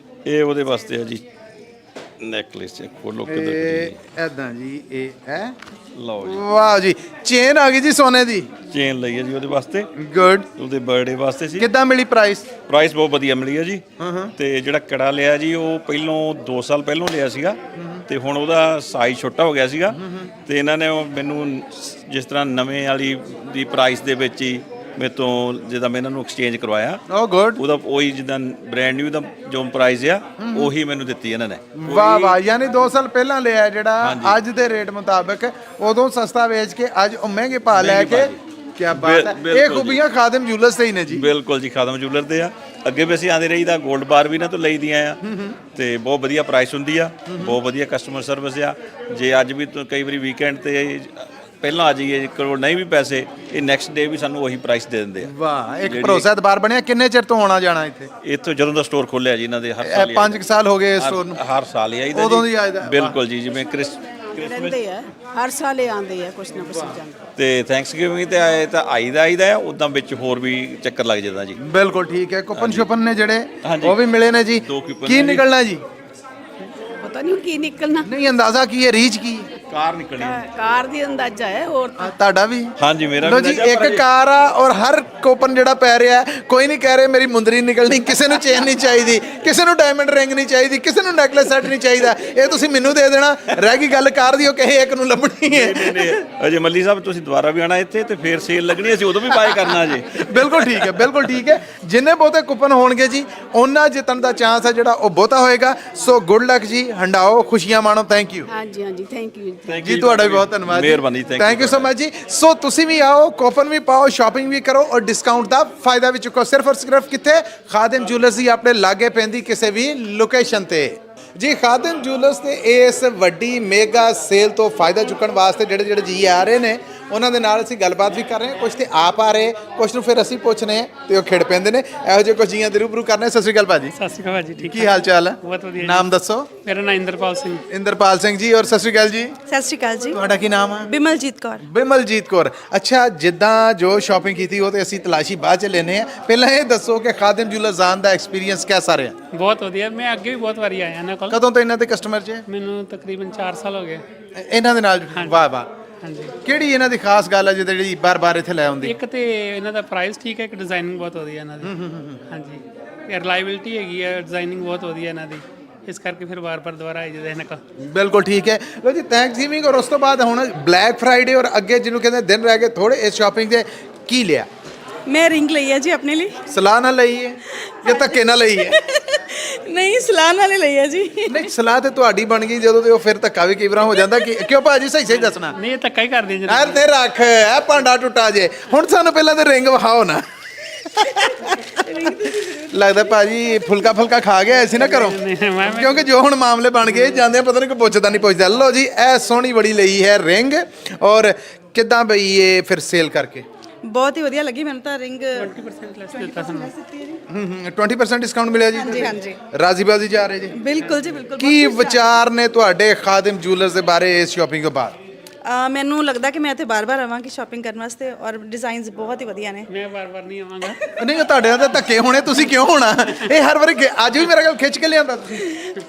ਇਹ ਉਹਦੇ ਵਾਸਤੇ ਆ ਜੀ, ਨੈਕਲੇਸ ਚੈੱਕ ਖੋਲੋ ਕਿਧਰ। ਐਦਾਂ ਜੀ, ਇਹ ਹੈ। ਲਓ ਜੀ, ਵਾਹ ਜੀ, ਚੇਨ ਆ ਗਈ ਜੀ ਸੋਨੇ ਦੀ। ਚੇਨ ਲਈ ਹੈ ਜੀ ਉਹਦੇ ਵਾਸਤੇ, ਗੁੱਡ। ਉਹਦੇ ਬਰਥਡੇ ਵਾਸਤੇ ਸੀ। ਕਿੱਦਾਂ ਮਿਲੀ ਪ੍ਰਾਈਸ? ਪ੍ਰਾਈਸ ਬਹੁਤ ਵਧੀਆ ਮਿਲੀ ਹੈ ਜੀ। ਤੇ ਜਿਹੜਾ ਕੜਾ ਲਿਆ ਜੀ ਉਹ ਪਹਿਲੋਂ 2 ਸਾਲ ਪਹਿਲੋਂ ਲਿਆ ਸੀਗਾ ਤੇ ਹੁਣ ਉਹਦਾ ਸਾਈਜ਼ ਛੋਟਾ ਹੋ ਗਿਆ ਸੀਗਾ ਤੇ ਇਹਨਾਂ ਨੇ ਮੈਨੂੰ ਜਿਸ ਤਰ੍ਹਾਂ ਨਵੇਂ ਵਾਲੀ ਦੀ ਪ੍ਰਾਈਸ ਦੇ ਵਿੱਚ ਹੀ ਮੇਰੇ ਤੋਂ ਜਿੱਦਾਂ ਮੈਂ ਇਹਨਾਂ ਨੂੰ ਐਕਸਚੇਂਜ ਕਰਵਾਇਆ, ਓ ਗੁੱਡ। ਉਹਦਾ ਉਹੀ ਜਿੱਦਾਂ ਬ੍ਰਾਂਡ ਨਿਊ ਦਾ ਜੋ ਪ੍ਰਾਈਸ ਆ ਉਹੀ ਮੈਨੂੰ ਦਿੱਤੀ ਇਹਨਾਂ ਨੇ। ਵਾਹ ਵਾਹ। ਯਾਨੀ 2 ਸਾਲ ਪਹਿਲਾਂ ਲਿਆ ਜਿਹੜਾ ਅੱਜ ਦੇ ਰੇਟ ਮੁਤਾਬਕ ਉਦੋਂ ਸਸਤਾ ਵੇਚ ਕੇ ਅੱਜ ਉਹ ਮਹਿੰਗੇ ਭਾਅ ਲੈ ਕੇ। ਕੀ ਬਾਤ ਹੈ। ਇਹ ਖੂਬੀਆਂ ਖਾਦਮ ਜੁਐਲਰਸ ਤੇ ਹੀ ਨੇ ਜੀ। ਬਿਲਕੁਲ ਜੀ, ਖਾਦਮ ਜੁਐਲਰ ਦੇ ਆ। ਅੱਗੇ ਵੀ ਅਸੀਂ ਆਉਂਦੇ ਰਹੀਦਾ, 골ਡ ਬਾਰ ਵੀ ਇਹਨਾਂ ਤੋਂ ਲਈਦੀਆਂ ਆ ਤੇ ਬਹੁਤ ਵਧੀਆ ਪ੍ਰਾਈਸ ਹੁੰਦੀ ਆ, ਬਹੁਤ ਵਧੀਆ ਕਸਟਮਰ ਸਰਵਿਸ ਆ। ਜੇ ਅੱਜ ਵੀ ਕਈ ਵਾਰੀ ਵੀਕਐਂਡ ਤੇ ਪਹਿਲਾਂ ਆ ਜਾਈਏ ਕੋਲ ਨਹੀਂ ਵੀ ਪੈਸੇ ਇਹ ਨੈਕਸਟ ਡੇ ਵੀ ਸਾਨੂੰ ਉਹੀ ਪ੍ਰਾਈਸ ਦੇ ਦਿੰਦੇ ਆ। ਵਾਹ, ਇੱਕ ਭਰੋਸਾ ਦਬਾਰ ਬਣਿਆ। ਕਿੰਨੇ ਚਿਰ ਤੋਂ ਆਉਣਾ ਜਾਣਾ ਇੱਥੇ? ਇੱਥੋਂ ਜਦੋਂ ਦਾ ਸਟੋਰ ਖੋਲਿਆ ਜੀ ਇਹਨਾਂ ਦੇ ਹਰ ਸਾਲ 5 ਸਾਲ ਹੋ ਗਏ ਸਟੋਰ ਨੂੰ? ਹਰ ਸਾਲ ਹੀ ਆਈਦਾ ਉਦੋਂ ਦੀ ਆਈਦਾ? ਬਿਲਕੁਲ ਜੀ, ਜਿਵੇਂ ਰਹਿੰਦੇ ਆ ਹਰ ਸਾਲ ਇਹ ਆਉਂਦੇ ਆ ਕੁਛ ਨਾ ਕੁਛ ਜਾਂਦੇ। ਤੇ ਥੈਂਕਸਗਿਵਿੰਗ ਤੇ ਆਏ ਤਾਂ ਆਈਦਾ ਉਦਾਂ ਵਿੱਚ ਹੋਰ ਵੀ ਚੱਕਰ ਲੱਗ ਜਾਂਦਾ ਜੀ। ਬਿਲਕੁਲ ਠੀਕ ਹੈ। ਕੁਪਨ ਸ਼ੁਪਨ ਨੇ ਜਿਹੜੇ ਹਾਂਜੀ। ਉਹ ਵੀ ਮਿਲੇ ਨੇ ਜੀ। 2 coupon ਕੀ ਨੇ ਜੀ। ਨਿਕਲਣਾ ਜੀ? ਪਤਾ ਨਹੀਂ ਕੀ ਨਿਕਲਣਾ, ਨਹੀਂ ਅੰਦਾਜ਼ਾ ਕੀ ਹੈ, ਰੀਚ ਕੀ ਹੈ? ਕਾਰ ਨਿਕਲਣੀ ਕਾਰ ਦੀ ਅੰਦਾਜ਼ਾ ਹੈ ਹੋਰ ਤਾਂ। ਤੁਹਾਡਾ ਵੀ? ਹਾਂਜੀ ਮੇਰਾ ਲੋ ਵੀ ਜੀ, ਅੰਦਾਜ਼ਾ, ਇੱਕ ਪਰ ਕਾਰ ਆ ਔਰ ਹਰ ਕੋਪਨ ਜਿਹੜਾ ਪੈ ਰਿਹਾ ਕੋਈ ਨਹੀਂ ਕਹਿ ਰਿਹਾ ਮੇਰੀ ਮੁੰਦਰੀ ਨਿਕਲਣੀ, ਕਿਸੇ ਨੂੰ ਚੇਨ ਨਹੀਂ ਚਾਹੀਦੀ, ਕਿਸੇ ਨੂੰ ਡਾਇਮੰਡ ਰਿੰਗ ਨਹੀਂ ਚਾਹੀਦੀ, ਕਿਸੇ ਨੂੰ ਨੈਕਲੇਸ ਸੈੱਟ ਨਹੀਂ ਚਾਹੀਦਾ। ਇਹ ਤੁਸੀਂ ਮੈਨੂੰ ਦੇ ਦੇਣਾ। ਰਹਿ ਗਈ ਗੱਲ ਕਾਰ ਦੀ, ਉਹ ਕਹੇ ਇੱਕ ਨੂੰ ਲੱਭਣੀ ਹੈ। ਨਹੀਂ, ਅਜੇ ਮੱਲੀ ਸਾਹਿਬ ਤੁਸੀਂ ਦੁਬਾਰਾ ਵੀ ਆਣਾ ਇੱਥੇ ਤੇ ਫੇਰ ਸੇਲ ਲੱਗਣੀ, ਅਸੀਂ ਉਦੋਂ ਵੀ ਬਾਏ ਕਰਨਾ ਜੀ। ਬਿਲਕੁਲ ਠੀਕ ਹੈ, ਬਿਲਕੁਲ ਠੀਕ ਹੈ। ਜਿੰਨੇ ਬਹੁਤੇ ਕੁਪਨ ਹੋਣਗੇ ਜੀ ਉਹਨਾਂ ਜਿੱਤਣ ਦਾ ਚਾਂਸ ਹੈ ਜਿਹੜਾ ਉਹ ਬਹੁਤਾ ਹੋਏਗਾ। ਸੋ ਗੁੱਡ ਲੱਕ ਜੀ, ਹੰਡਾਓ, ਖੁਸ਼ੀਆਂ ਮਾਣੋ। ਥੈਂਕ ਯੂ ਹਾਂਜੀ ਹਾਂਜੀ, ਥੈਂਕ ਯੂ। ਜੀ, ਤੁਹਾਡਾ ਵੀ ਬਹੁਤ ਧੰਨਵਾਦ। ਮਿਹਰਬਾਨੀ, ਥੈਂਕ ਯੂ ਸੋ ਮਚ ਜੀ। ਸੋ ਤੁਸੀਂ ਵੀ ਆਓ, ਕੋਪਨ ਵੀ ਪਾਓ, ਸ਼ਾਪਿੰਗ ਵੀ ਕਰੋ ਔਰ ਡਿਸਕਾਊਂਟ ਦਾ ਫਾਇਦਾ ਵੀ ਚੁੱਕੋ। ਸਿਰਫ ਔਰ ਸਿਰਫ ਕਿੱਥੇ? ਖਾਦਿਮ ਜੁਐਲਰਸ ਦੀ ਆਪਣੇ ਲਾਗੇ ਪੈਂਦੀ ਕਿਸੇ ਵੀ ਲੋਕੇਸ਼ਨ ਤੇ ਜੀ। ਖਾਦਿਮ ਜੁਐਲਰਸ ਤੇ ਇਸ ਵੱਡੀ ਮੇਗਾ ਸੇਲ ਤੋਂ ਫਾਇਦਾ ਚੁੱਕਣ ਵਾਸਤੇ ਜਿਹੜੇ ਜੀ ਆ ਰਹੇ ਨੇ ਉਹਨਾਂ ਦੇ ਨਾਲ ਅਸੀਂ ਗੱਲਬਾਤ ਵੀ ਕਰ ਰਹੇ ਹਾਂ। ਕੁਝ ਤੇ ਆਪ ਆ ਰਹੇ, ਕੁਝ ਨੂੰ ਫਿਰ ਅਸੀਂ ਪੁੱਛਨੇ ਆ ਤੇ ਉਹ ਖਿੜ ਪੈਂਦੇ ਨੇ। ਇਹੋ ਜਿਹੇ ਕੁਝ ਜੀਆਂ ਦੇ ਰੂਬਰੂ ਕਰਨੇ। ਸਤਿ ਸ਼੍ਰੀ ਅਕਾਲ ਭਾਜੀ। ਸਤਿ ਸ਼੍ਰੀ ਅਕਾਲ ਭਾਜੀ, ਠੀਕ ਕੀ ਹਾਲ ਚਾਲ ਹੈ? ਬਹੁਤ ਵਧੀਆ ਜੀ। ਨਾਮ ਦੱਸੋ। ਮੇਰਾ ਨਾਮ ਇੰਦਰਪਾਲ ਸਿੰਘ। ਇੰਦਰਪਾਲ ਸਿੰਘ ਜੀ। ਔਰ ਸਤਿ ਸ਼੍ਰੀ ਅਕਾਲ ਜੀ। ਸਤਿ ਸ਼੍ਰੀ ਅਕਾਲ ਜੀ। ਤੁਹਾਡਾ ਕੀ ਨਾਮ ਹੈ? ਬਿਮਲਜੀਤ ਕੌਰ। ਬਿਮਲਜੀਤ ਕੌਰ। ਅੱਛਾ, ਜਿੱਦਾਂ ਜੋ ਸ਼ਾਪਿੰਗ ਕੀਤੀ ਉਹ ਤੇ ਅਸੀਂ ਤਲਾਸ਼ੀ ਬਾਅਦ ਚ ਲੈਨੇ ਆ। ਪਹਿਲਾਂ ਇਹ ਦੱਸੋ ਕਿ ਖਾਦਿਮ ਜੁਐਲਰਸ ਆਉਣ ਦਾ ਐਕਸਪੀਰੀਅੰਸ ਕਿਹਦਾ ਰਿਹਾ? ਬਹੁਤ ਵਧੀਆ, ਮੈਂ ਅੱਗੇ ਵੀ ਬਹੁਤ ਵਾਰੀ ਆਇਆ ਇਹਨਾਂ ਕੋਲ। ਕਦੋਂ ਤੋਂ ਇਹਨਾਂ ਦੇ ਕਸਟਮਰ ਜੇ? ਮੈਨੂੰ ਤਕਰੀਬਨ 4 ਸਾਲ ਹੋ ਗਏ। ਇਹਨਾਂ ਦੇ ਨਾਲ? ਵਾਹ ਵਾਹ। ਹਾਂਜੀ, ਕਿਹੜੀ ਇਹਨਾਂ ਦੀ ਖਾਸ ਗੱਲ ਹੈ ਜਿਹੜੀ ਬਾਰ-ਬਾਰ ਇੱਥੇ ਲੈ ਆਉਂਦੀ? ਇੱਕ ਤੇ ਇਹਨਾਂ ਦਾ ਪ੍ਰਾਈਸ ਠੀਕ ਹੈ, ਇੱਕ ਡਿਜ਼ਾਈਨਿੰਗ ਬਹੁਤ ਵਧੀਆ ਇਹਨਾਂ ਦੀ। ਹਾਂਜੀ, ਇਹ ਰਿਲਾਇਬਿਲਟੀ ਹੈਗੀ ਹੈ, ਡਿਜ਼ਾਈਨਿੰਗ ਬਹੁਤ ਵਧੀਆ ਇਹਨਾਂ ਦੀ, ਇਸ ਕਰਕੇ ਫਿਰ ਵਾਰ-ਵਾਰ ਦੁਬਾਰਾ ਆਈ ਜਾਂਦੇ ਇਹਨਾਂ ਕੋਲ। ਬਿਲਕੁਲ ਠੀਕ ਹੈ। ਲੋ ਜੀ, ਥੈਂਕਸਗਿਵਿੰਗ ਔਰ ਉਸ ਤੋਂ ਬਾਅਦ ਹੁਣ ਬਲੈਕ ਫਰਾਈਡੇ ਔਰ ਅੱਗੇ ਜਿਹਨੂੰ ਕਹਿੰਦੇ ਦਿਨ ਰਹਿ ਗਏ ਥੋੜੇ ਇਸ ਸ਼ਾਪਿੰਗ ਦੇ, ਕੀ ਲਿਆ? ਮੈਂ ਰਿੰਗ ਲਈ ਹੈ ਜੀ ਆਪਣੇ ਲਈ। ਸਲਾਹ ਨਾਲ ਲਈ ਹੈ ਜਾਂ ਧੱਕੇ ਨਾਲ ਲਈ ਹੈ? ਨਹੀਂ, ਸਲਾਹ ਨਾਲ ਹੀ ਲਈ ਹੈ ਜੀ। ਨਹੀਂ, ਸਲਾਹ ਤੇ ਤੁਹਾਡੀ ਬਣ ਗਈ ਜਦੋਂ ਤੇ ਉਹ ਫਿਰ ਧੱਕਾ ਵੀ ਕਈ ਵਾਰ ਹੋ ਜਾਂਦਾ। ਕਿ ਕਿਉਂ ਭਾਜੀ? ਸਹੀ ਦੱਸਣਾ। ਨਹੀਂ, ਇਹ ਧੱਕਾ ਹੀ ਕਰਦੇ ਜੀ। ਯਾਰ ਤੇ ਰੱਖ, ਇਹ ਭਾਂਡਾ ਟੁੱਟਾ ਜੇ। ਹੁਣ ਸਾਨੂੰ ਪਹਿਲਾਂ ਤੇ ਰਿੰਗ ਵਿਖਾਓ ਨਾ। ਲੱਗਦਾ ਭਾਜੀ ਫੁਲਕਾ ਖਾ ਗਿਆ ਸੀ ਨਾ ਘਰੋਂ, ਕਿਉਂਕਿ ਜੋ ਹੁਣ ਮਾਮਲੇ ਬਣ ਗਏ ਜਾਂਦੇ ਪਤਾ ਨਹੀਂ ਕੋਈ ਪੁੱਛਦਾ ਨਹੀਂ ਪੁੱਛਦਾ। ਲਓ ਜੀ, ਇਹ ਸੋਹਣੀ ਬੜੀ ਲਈ ਹੈ ਰਿੰਗ। ਔਰ ਕਿੱਦਾਂ ਬਈ ਇਹ ਫਿਰ ਸੇਲ ਕਰਕੇ? ਬਹੁਤ ਹੀ ਵਧੀਆ ਲੱਗੀ ਮੈਨੂੰ ਤਾਂ ਰਿੰਗ। 20% ਲੈਸ ਦਿੱਤਾ ਸਾਨੂੰ। 20% ਡਿਸਕਾਊਂਟ ਮਿਲਿਆ ਜੀ? ਹਾਂਜੀ ਹਾਂਜੀ, ਰਾਜ਼ੀ ਬਾਜ਼ੀ ਜਾ ਰਹੇ ਜੀ? ਬਿਲਕੁਲ ਜੀ ਬਿਲਕੁਲ। ਕੀ ਵਿਚਾਰ ਨੇ ਤੁਹਾਡੇ ਖਾਦਿਮ ਜੁਐਲਰਸ ਦੇ ਬਾਰੇ ਇਸ ਸ਼ਾਪਿੰਗ ਤੋਂ ਬਾਅਦ? ਮੈਨੂੰ ਲੱਗਦਾ ਕਿ ਮੈਂ ਇੱਥੇ ਬਾਰ-ਬਾਰ ਆਵਾਂਗੀ ਸ਼ਾਪਿੰਗ ਕਰਨ ਵਾਸਤੇ ਔਰ ਡਿਜ਼ਾਈਨਸ ਬਹੁਤ ਹੀ ਵਧੀਆ ਨੇ। ਮੈਂ ਵਾਰ-ਵਾਰ ਨਹੀਂ ਆਵਾਂਗਾ। ਨਹੀਂ, ਤੁਹਾਡੇ ਨਾਲ ਤਾਂ ਧੱਕੇ ਹੋਣੇ, ਤੁਸੀਂ ਕਿਉਂ ਹੋਣਾ? ਇਹ ਹਰ ਵਾਰੀ ਅੱਜ ਵੀ ਮੇਰੇ ਕੋਲ ਖਿੱਚ ਕੇ ਲਿਆਂਦਾ ਤੁਸੀਂ।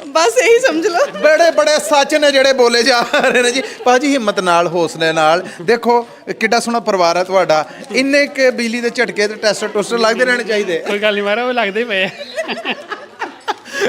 ਬਸ ਇਹੀ ਸਮਝ ਲਓ। ਬੜੇ ਸੱਚ ਨੇ ਜਿਹੜੇ ਬੋਲੇ ਜਾ ਰਹੇ ਨੇ ਜੀ। ਭਾਜੀ, ਹਿੰਮਤ ਨਾਲ, ਹੌਸਲੇ ਨਾਲ। ਦੇਖੋ ਕਿੱਡਾ ਸੋਹਣਾ ਪਰਿਵਾਰ ਹੈ ਤੁਹਾਡਾ। ਇੰਨੇ ਕਿ ਬਿਜਲੀ ਦੇ ਝਟਕੇ ਤੇ ਟੈਸਟਰ ਲੱਗਦੇ ਰਹਿਣੇ ਚਾਹੀਦੇ। ਕੋਈ ਗੱਲ ਨਹੀਂ ਮਾਰਾ, ਉਹ ਲੱਗਦੇ ਹੀ ਪਏ ਆ।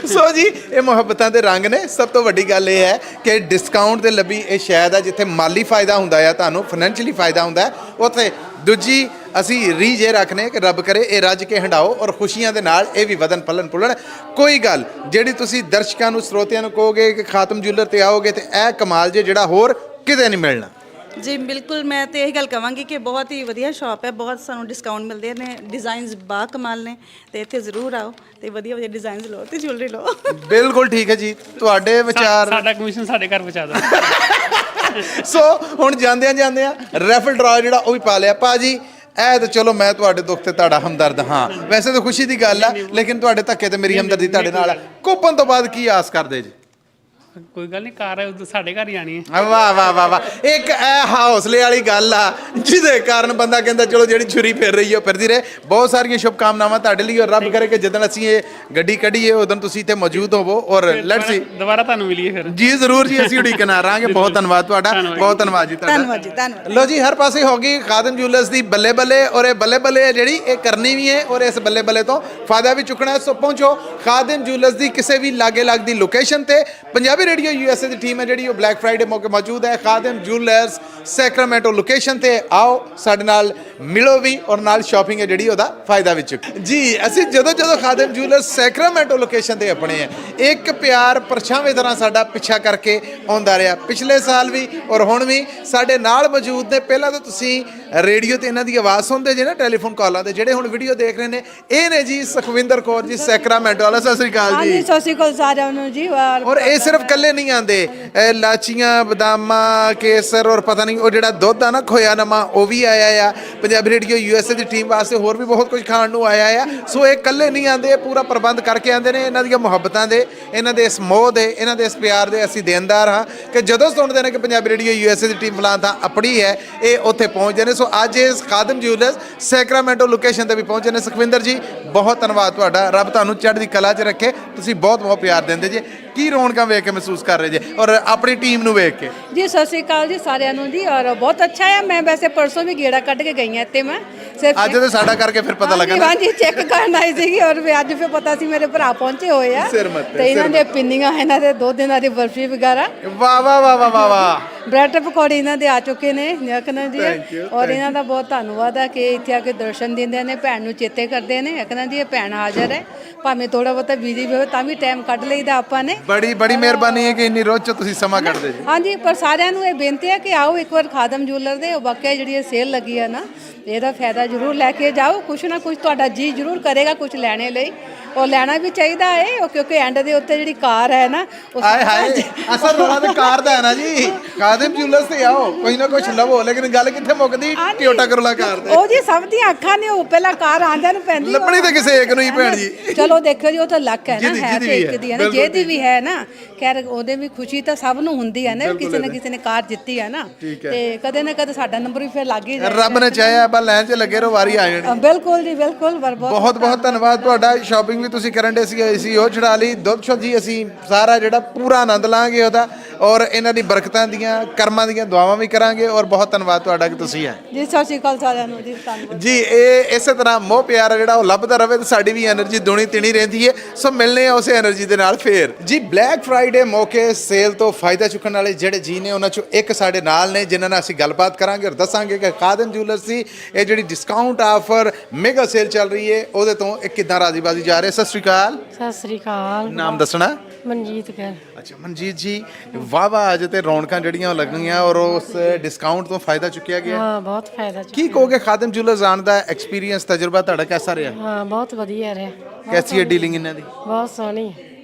ਸੋ ਜੀ, ਇਹ ਮੁਹੱਬਤਾਂ ਦੇ ਰੰਗ ਨੇ। ਸਭ ਤੋਂ ਵੱਡੀ ਗੱਲ ਇਹ ਹੈ ਕਿ ਡਿਸਕਾਊਂਟ ਤੇ ਲੱਭੀ ਇਹ ਸ਼ਾਇਦ ਹੈ ਜਿੱਥੇ ਮਾਲੀ ਫਾਇਦਾ ਹੁੰਦਾ ਹੈ, ਤੁਹਾਨੂੰ ਫਾਈਨੈਂਸ਼ੀਅਲੀ ਫਾਇਦਾ ਹੁੰਦਾ ਹੈ, ਉੱਥੇ ਦੂਜੀ ਅਸੀਂ ਰੀਝ ਇਹ ਰੱਖਨੇ ਕਿ ਰੱਬ ਕਰੇ ਇਹ ਰੱਜ ਕੇ ਹੰਡਾਓ ਔਰ ਖੁਸ਼ੀਆਂ ਦੇ ਨਾਲ ਇਹ ਵੀ ਵਧਨ ਪਲਣ ਪੁੱਲਣ। ਕੋਈ ਗੱਲ ਜਿਹੜੀ ਤੁਸੀਂ ਦਰਸ਼ਕਾਂ ਨੂੰ, ਸਰੋਤਿਆਂ ਨੂੰ ਕਹੋਗੇ ਕਿ ਖਾਤਮ ਜੁਐਲਰ ਤੇ ਆਓਗੇ ਤੇ ਇਹ ਕਮਾਲ ਜੇ ਜਿਹੜਾ ਹੋਰ ਕਿਤੇ ਨਹੀਂ ਮਿਲਣਾ। ਜੀ ਬਿਲਕੁਲ, ਮੈਂ ਤੇ ਇਹੀ ਗੱਲ ਕਹਾਂਗੀ ਕਿ ਬਹੁਤ ਹੀ ਵਧੀਆ ਸ਼ਾਪ ਹੈ, ਬਹੁਤ ਸਾਨੂੰ ਡਿਸਕਾਊਂਟ ਮਿਲਦੇ ਨੇ, ਡਿਜ਼ਾਈਨਸ ਬਾ ਕਮਾਲ ਨੇ ਤੇ ਇੱਥੇ ਜ਼ਰੂਰ ਆਓ ਤੇ ਵਧੀਆ ਡਿਜ਼ਾਈਨਸ ਲਓ ਤੇ ਜੁਐਲਰੀ ਲਓ। ਬਿਲਕੁਲ ਠੀਕ ਹੈ ਜੀ, ਤੁਹਾਡੇ ਵਿਚਾਰ। ਸਾਡਾ ਕਮਿਸ਼ਨ ਸਾਡੇ ਘਰ ਪਹੁੰਚਾ ਦਿਓ। ਸੋ ਹੁਣ ਜਾਂਦਿਆਂ ਰੈਫਲ ਡਰਾ ਜਿਹੜਾ ਉਹ ਵੀ ਪਾ ਲਿਆ। ਭਾਜੀ, ਇਹ ਤਾਂ ਚਲੋ ਮੈਂ ਤੁਹਾਡੇ ਦੁੱਖ ਤੇ ਤੁਹਾਡਾ ਹਮਦਰਦ ਹਾਂ, ਵੈਸੇ ਤਾਂ ਖੁਸ਼ੀ ਦੀ ਗੱਲ ਆ, ਲੇਕਿਨ ਤੁਹਾਡੇ ਧੱਕੇ ਤੇ ਮੇਰੀ ਹਮਦਰਦੀ ਤੁਹਾਡੇ ਨਾਲ ਆ। ਕੂਪਨ ਤੋਂ ਬਾਅਦ ਕੀ ਆਸ ਕਰਦੇ ਜੀ? ਕੋਈ ਗੱਲ ਨਹੀਂ, ਕਾਰ ਸਾਡੇ ਘਰ ਹੀ ਆਣੀ ਹੈ। ਵਾਹ ਵਾਹ ਵਾਹ ਵਾਹ। ਇੱਕ ਇਹ ਹੌਸਲੇ ਵਾਲੀ ਗੱਲ ਆ ਜਿਹਦੇ ਕਾਰਨ ਬੰਦਾ ਕਹਿੰਦਾ ਚਲੋ ਜਿਹੜੀ ਛੁਰੀ ਫਿਰ ਰਹੀ ਹੈ ਫਿਰਦੀ ਰਹੇ। ਬਹੁਤ ਸਾਰੀਆਂ ਸ਼ੁਭ ਕਾਮਨਾਵਾਂ ਤੁਹਾਡੇ ਲਈ ਔਰ ਰੱਬ ਕਰੇ ਕਿ ਜਦੋਂ ਅਸੀਂ ਇਹ ਗੱਡੀ ਕੱਢੀਏ ਉਦੋਂ ਤੁਸੀਂ ਇੱਥੇ ਮੌਜੂਦ ਹੋਵੋ ਔਰ ਲੈਟਸ ਸੀ ਦੁਬਾਰਾ ਤੁਹਾਨੂੰ ਮਿਲੀਏ ਫਿਰ। ਜੀ ਜ਼ਰੂਰ ਜੀ, ਅਸੀਂ ਉਡੀਕਣਾ ਰਹਾਂਗੇ। ਬਹੁਤ ਧੰਨਵਾਦ ਤੁਹਾਡਾ, ਬਹੁਤ ਧੰਨਵਾਦ ਜੀ ਤੁਹਾਡਾ। ਧੰਨਵਾਦ ਜੀ, ਧੰਨਵਾਦ। ਲੋ ਜੀ, ਹਰ ਪਾਸੇ ਹੋ ਗਈ ਖਾਦਿਮ ਜੁਐਲਰਸ ਦੀ ਬੱਲੇ ਬੱਲੇ ਔਰ ਇਹ ਬੱਲੇ ਬੱਲੇ ਜਿਹੜੀ ਇਹ ਕਰਨੀ ਵੀ ਹੈ ਔਰ ਇਸ ਬੱਲੇ ਬੱਲੇ ਤੋਂ ਫਾਇਦਾ ਵੀ ਚੁੱਕਣਾ ਹੈ। ਸੋ ਪਹੁੰਚੋ ਖਾਦਿਮ ਜੁਐਲਰਸ ਦੀ ਕਿਸੇ ਵੀ ਲਾਗੇ ਲੱਗਦੀ ਲੋਕੇਸ਼ਨ ਤੇ। ਪੰਜਾਬੀ ਰੇਡੀਓ USA ਦੀ ਟੀਮ ਹੈ ਜਿਹੜੀ ਉਹ ਬਲੈਕ ਫਰਾਈਡੇ ਮੌਕੇ ਮੌਜੂਦ ਹੈ ਖਾਦਿਮ ਜੁਐਲਰਸ ਸੈਕਰਾਮੈਂਟੋ ਲੋਕੇਸ਼ਨ ਤੇ। ਆਓ ਸਾਡੇ ਨਾਲ ਮਿਲੋ ਵੀ ਔਰ ਨਾਲ ਸ਼ਾਪਿੰਗ ਹੈ ਜਿਹੜੀ ਉਹਦਾ ਫਾਇਦਾ ਵੀ ਚੁੱਕੋ ਜੀ। ਅਸੀਂ ਜਦੋਂ ਖਾਦਿਮ ਜੁਐਲਰਸ ਸੈਕਰਾਮੈਂਟੋ ਲੋਕੇਸ਼ਨ ਤੇ ਆਪਣੇ ਆ, ਇੱਕ ਪਿਆਰ ਪਰਛਾਵੇਂ ਤਰ੍ਹਾਂ ਸਾਡਾ ਪਿੱਛਾ ਕਰਕੇ ਆਉਂਦਾ ਰਿਹਾ, ਪਿਛਲੇ ਸਾਲ ਵੀ ਔਰ ਹੁਣ ਵੀ ਸਾਡੇ ਨਾਲ ਮੌਜੂਦ ਨੇ। ਪਹਿਲਾਂ ਤਾਂ ਤੁਸੀਂ ਰੇਡੀਓ ਤੇ ਇਹਨਾਂ ਦੀ ਆਵਾਜ਼ ਸੁਣਦੇ ਜੇ ਨਾ ਟੈਲੀਫੋਨ ਕਾਲਾਂ ਤੇ, ਜਿਹੜੇ ਹੁਣ ਵੀਡੀਓ ਦੇਖ ਰਹੇ ਨੇ ਇਹ ਨੇ ਜੀ ਸੁਖਵਿੰਦਰ ਕੌਰ ਜੀ ਸੈਕਰਾਮੈਂਟੋ ਵਾਲਾ। ਸਤਿ ਸ੍ਰੀ ਅਕਾਲ ਹਾਂਜੀ ਜੀ। ਸਤਿ ਸ਼੍ਰੀ ਅਕਾਲ ਸਾਰਿਆਂ ਨੂੰ ਜੀ। ਔਰ ਇਹ ਸਿਰਫ ਕੱਲੇ ਨਹੀਂ ਆਂਦੇ, ਲਾਚੀਆਂ, ਬਦਾਮਾਂ, ਕੇਸਰ ਔਰ ਪਤਾ ਨਹੀਂ ਉਹ ਜਿਹੜਾ ਦੁੱਧ ਆ ਨਾ ਖੋਇਆ ਨਵਾਂ ਉਹ ਵੀ ਆਇਆ ਆ। ਪੰਜਾਬੀ ਰੇਡੀਓ USA ਦੀ ਟੀਮ ਵਾਸਤੇ ਹੋਰ ਵੀ ਬਹੁਤ ਕੁਝ ਖਾਣ ਨੂੰ ਆਇਆ ਆ। ਸੋ ਇਹ ਕੱਲੇ ਨਹੀਂ ਆਂਦੇ, ਇਹ ਪੂਰਾ ਪ੍ਰਬੰਧ ਕਰਕੇ ਆਂਦੇ ਨੇ। ਇਹਨਾਂ ਦੀਆਂ ਮੁਹੱਬਤਾਂ ਦੇ, ਇਹਨਾਂ ਦੇ ਇਸ ਮੋਹ ਦੇ, ਇਹਨਾਂ ਦੇ ਇਸ ਪਿਆਰ ਦੇ ਅਸੀਂ ਦੇਣਦਾਰ ਹਾਂ ਕਿ ਜਦੋਂ ਸੁਣਦੇ ਨੇ ਕਿ ਪੰਜਾਬੀ ਰੇਡੀਓ USA ਦੀ ਟੀਮ ਫਲਾਂ ਤਾਂ ਆਪਣੀ ਹੈ, ਇਹ ਉੱਥੇ ਪਹੁੰਚਦੇ ਨੇ। ਸੋ ਅੱਜ ਇਸ ਖਾਦਮ ਜਿਊਲਰਸ ਸੈਕਰਾਮੈਂਟੋ ਲੋਕੇਸ਼ਨ ਤੇ ਵੀ ਪਹੁੰਚੇ ਨੇ। ਸੁਖਵਿੰਦਰ ਜੀ ਬਹੁਤ ਧੰਨਵਾਦ ਤੁਹਾਡਾ, ਰੱਬ ਤੁਹਾਨੂੰ ਚੜ੍ਹਦੀ ਕਲਾ 'ਚ ਰੱਖੇ। ਤੁਸੀਂ ਬਹੁਤ ਬਹੁਤ ਪਿਆਰ ਦਿੰਦੇ ਜੇ। ਕੀ ਰੌਣਕਾਂ ਵੇਖ ਕੇ ਮਹਿਸੂਸ ਕਰ ਰਹੇ ਜੇ ਔਰ ਆਪਣੀ ਟੀਮ ਨੂੰ ਵੇਖ ਕੇ? ਜੀ ਸਤਿ ਸ਼੍ਰੀ ਅਕਾਲ ਜੀ ਸਾਰਿਆਂ ਨੂੰ ਜੀ। ਔਰ ਬਹੁਤ ਅੱਛਾ ਹੈ। ਮੈਂ ਵੈਸੇ ਪਰਸੋਂ ਵੀ ਗੇੜਾ ਕੱਢ ਕੇ ਗਈ ਹਾਂ ਇੱਥੇ। ਮੈਂ ਸਿਰਫ ਅੱਜ ਤੇ ਸਾਡਾ ਕਰਕੇ ਫਿਰ ਪਤਾ ਲੱਗਾ ਨਾ। ਹਾਂਜੀ ਚੈੱਕ ਕਰਨ ਆਈ ਸੀਗੀ ਔਰ ਵੀ ਅੱਜ ਫਿਰ ਪਤਾ ਸੀ ਮੇਰੇ ਭਰਾ ਪਹੁੰਚੇ ਹੋਏ ਆ ਸਿਰ ਮੱਥੇ, ਤੇ ਇਹਨਾਂ ਦੇ ਪਿੰਨੀਆਂ, ਇਹਨਾਂ ਦੇ 2 ਦਿਨਾਂ ਦੀ ਬਰਫੀ ਵਗੈਰਾ, ਵਾਹ ਵਾਹ ਵਾਹ ਵਾਹ ਵਾਹ ਵਾਹ। ਬ੍ਰੈਡ ਪਕੌੜੇ ਇਹਨਾਂ ਦੇ ਆ ਚੁੱਕੇ ਨੇ ਨਕਨਾ ਜੀ। Thank you, ਔਰ ਇਹਨਾਂ ਦਾ ਬਹੁਤ ਧੰਨਵਾਦ ਹੈ ਕਿ ਇੱਥੇ ਆ ਕੇ ਦਰਸ਼ਨ ਦਿੰਦੇ ਨੇ, ਭੈਣ ਨੂੰ ਚੇਤੇ ਕਰਦੇ ਨੇ। ਨਕਨਾ ਜੀ ਇਹ ਭੈਣ ਹਾਜ਼ਰ ਹੈ, ਭਾਵੇਂ ਥੋੜਾ ਬਹੁਤਾ ਬਿਜ਼ੀ ਵੀ ਹੋਵੇ ਤਾਂ ਵੀ ਟਾਈਮ ਕੱਢ ਲਈਦਾ ਆਪਾਂ ਨੇ। ਬੜੀ ਬੜੀ ਮਿਹਰਬਾਨੀ ਹੈ ਕਿ ਇੰਨੀ ਰੋਜ਼ 'ਚ ਤੁਸੀਂ ਸਮਾਂ ਕੱਢਦੇ ਜੀ। ਹਾਂਜੀ, ਪਰ ਸਾਰਿਆਂ ਨੂੰ ਇਹ ਬੇਨਤੀ ਹੈ ਕਿ ਆਓ ਇੱਕ ਵਾਰ ਖਾਦਮ ਜੂਲਰ ਦੇ ਵਾਕਿਆ ਜਿਹੜੀ ਇਹ ਸੇਲ ਲੱਗੀ ਹੈ ਨਾ, ਇਹਦਾ ਫਾਇਦਾ ਜ਼ਰੂਰ ਲੈ ਕੇ ਜਾਓ। ਕੁਛ ਨਾ ਕੁਛ ਤੁਹਾਡਾ ਜੀ ਜ਼ਰੂਰ ਕਰੇਗਾ ਕੁਛ ਲੈਣੇ ਲਈ, ਉਹ ਲੈਣਾ ਵੀ ਚਾਹੀਦਾ ਹੈ। ਉਹ ਕਿਉਂਕਿ ਐਂਡ ਦੇ ਉੱਤੇ ਜਿਹੜੀ ਕਾਰ ਹੈ ਨਾ ਉਹ ਆਏ ਹਾਏ, ਅਸਲ ਰੌਲਾ ਤੇ ਕਾਰ ਦਾ ਹੈ ਨਾ ਜੀ। ਖਾਦਮ ਜਿਊਲਰਸ ਤੇ ਆਓ, ਕੋਈ ਨਾ ਕੁਛ ਲਵੋ, ਲੇਕਿਨ ਗੱਲ ਕਿੱਥੇ ਮੁੱਕਦੀ? ਟਿਓਟਾ ਕਰੋਲਾ ਕਾਰ ਤੇ। ਉਹ ਜੀ ਸਭ ਦੀਆਂ ਅੱਖਾਂ ਨੇ, ਉਹ ਪਹਿਲਾਂ ਕਾਰ ਆਂਦਿਆਂ ਨੂੰ ਪੈਂਦੀ, ਲੱਭਣੀ ਤੇ ਕਿਸੇ ਇੱਕ ਨੂੰ ਹੀ ਭੈਣ ਜੀ। ਚਲੋ ਦੇਖੋ ਜੀ, ਉਹ ਤਾਂ ਲੱਕ ਹੈ ਨਾ, ਜਿਹਦੀ ਹੈ ਤੇ ਵੀ ਇੱਕ ਹੈ, ਦੀ ਹੈ ਨਾ, ਬਿਲਕੁਲ ਜਿਹਦੀ ਵੀ ਹੈ ਨਾ। ਖੈਰ ਉਹਦੇ ਵੀ ਖੁਸ਼ੀ ਤਾਂ ਸਭ ਨੂੰ ਹੁੰਦੀ ਹੈ ਨਾ, ਕਿਸੇ ਨਾ ਕਿਸੇ ਨੇ ਕਾਰ ਜਿੱਤੀ ਹੈ ਨਾ, ਤੇ ਕਦੇ ਨਾ ਕਦੇ ਸਾਡਾ ਨੰਬਰ ਵੀ ਫਿਰ ਲੱਗ ਹੀ ਜਾਂਦਾ। ਰੱਬ ਨੇ ਚਾਹਿਆ ਬਸ ਲਾਈਨ 'ਚ ਲੱਗੇ ਰਹੋ, ਵਾਰੀ ਆ ਜਾਣੀ। ਬਿਲਕੁਲ ਜੀ ਬਿਲਕੁਲ। ਬਹੁਤ ਬਹੁਤ ਧੰਨਵਾਦ ਤੁਹਾਡਾ। ਸ਼ਾਪਿੰਗ ਵੀ ਤੁਸੀਂ ਕਰਨ ਦੇ ਸੀ ਉਹ ਛਡਾ ਲਈ। ਦੁੱਧ ਸ਼ੁੱਧ ਜੀ ਅਸੀਂ ਸਾਰਾ ਜਿਹੜਾ ਪੂਰਾ ਆਨੰਦ ਲਾਂਗੇ ਉਹਦਾ, ਔਰ ਇਹਨਾਂ ਦੀ ਬਰਕਤਾਂ ਦੀਆਂ, ਕਰਮਾਂ ਦੀਆਂ ਦੁਆਵਾਂ ਵੀ ਕਰਾਂਗੇ। ਔਰ ਬਹੁਤ ਧੰਨਵਾਦ ਤੁਹਾਡਾ ਕਿ ਤੁਸੀਂ ਆਏ ਜੀ। ਸਤਿ ਸ਼੍ਰੀ ਅਕਾਲ ਸਾਰਿਆਂ ਨੂੰ ਜੀ, ਧੰਨਵਾਦ ਜੀ। ਇਹ ਇਸੇ ਤਰ੍ਹਾਂ ਮੋਹ ਪਿਆਰ ਜਿਹੜਾ ਉਹ ਲੱਭਦਾ ਰਵੇ ਤੇ ਸਾਡੀ ਵੀ એનર્ਜੀ ਦੁਣੀ ਤਿਣੀ ਰਹਿੰਦੀ ਹੈ। ਸੋ ਮਿਲਨੇ ਆ ਉਸੇ એનર્ਜੀ ਦੇ ਨਾਲ ਫੇਰ ਜੀ। ਬਲੈਕ ਫਰਾਈਡੇ ਮੌਕੇ ਸੇਲ ਤੋਂ ਫਾਇਦਾ ਚੁੱਕਣ ਵਾਲੇ ਜਿਹੜੇ ਜੀ ਨੇ, ਉਹਨਾਂ ਚੋਂ ਇੱਕ ਸਾਡੇ ਨਾਲ ਨੇ ਜਿਨ੍ਹਾਂ ਨਾਲ ਅਸੀਂ ਗੱਲਬਾਤ ਕਰਾਂਗੇ ਔਰ ਦੱਸਾਂਗੇ ਕਿ ਖਾਦਮ ਜਿਊਲਰਸ ਦੀ ਇਹ ਜਿਹੜੀ ਡਿਸਕਾਊਂਟ ਆਫਰ ਮੈਗਾ ਸੇਲ ਚੱਲ ਰਹੀ ਹੈ ਉਹਦੇ ਤੋਂ ਇਹ ਕਿੱਦਾਂ ਰਾਜ਼ੀਬਾਜ਼ੀ ਜਾ ਰਹੇ। ਸਤਿ ਸ਼੍ਰੀ ਅਕਾਲ। ਸਤਿ ਸ੍ਰੀ ਅਕਾਲ। ਨਾਮ ਦੱਸਣਾ? ਮਨਜੀਤ ਕੌਰ। ਅੱਛਾ ਮਨਜੀਤ ਜੀ, ਵਾਹ ਅੱਜ ਤੇ ਰੌਣਕਾਂ ਜਿਹੜੀਆਂ ਉਹ ਲੱਗਣੀਆਂ ਔਰ ਉਸ ਡਿਸਕਾਊਂਟ ਤੋਂ ਫਾਇਦਾ ਚੁੱਕਿਆ ਗਿਆ। ਹਾਂ ਬਹੁਤ ਫਾਇਦਾ ਕੀ ਕਹੋਗੇ ਖਾਦਮ ਜਿਊਲਰਸ ਆਉਣ ਦਾ ਐਕਸਪੀਰੀਅੰਸ, ਤਜਰਬਾ ਤੁਹਾਡਾ ਕੈਸਾ ਰਿਹਾ? ਹਾਂ ਬਹੁਤ ਵਧੀਆ ਰਿਹਾ। ਕੈਸੀ ਹੈ ਡੀਲਿੰਗ ਇਹਨਾਂ ਦੀ? ਬਹੁਤ ਸੋਹਣੀ।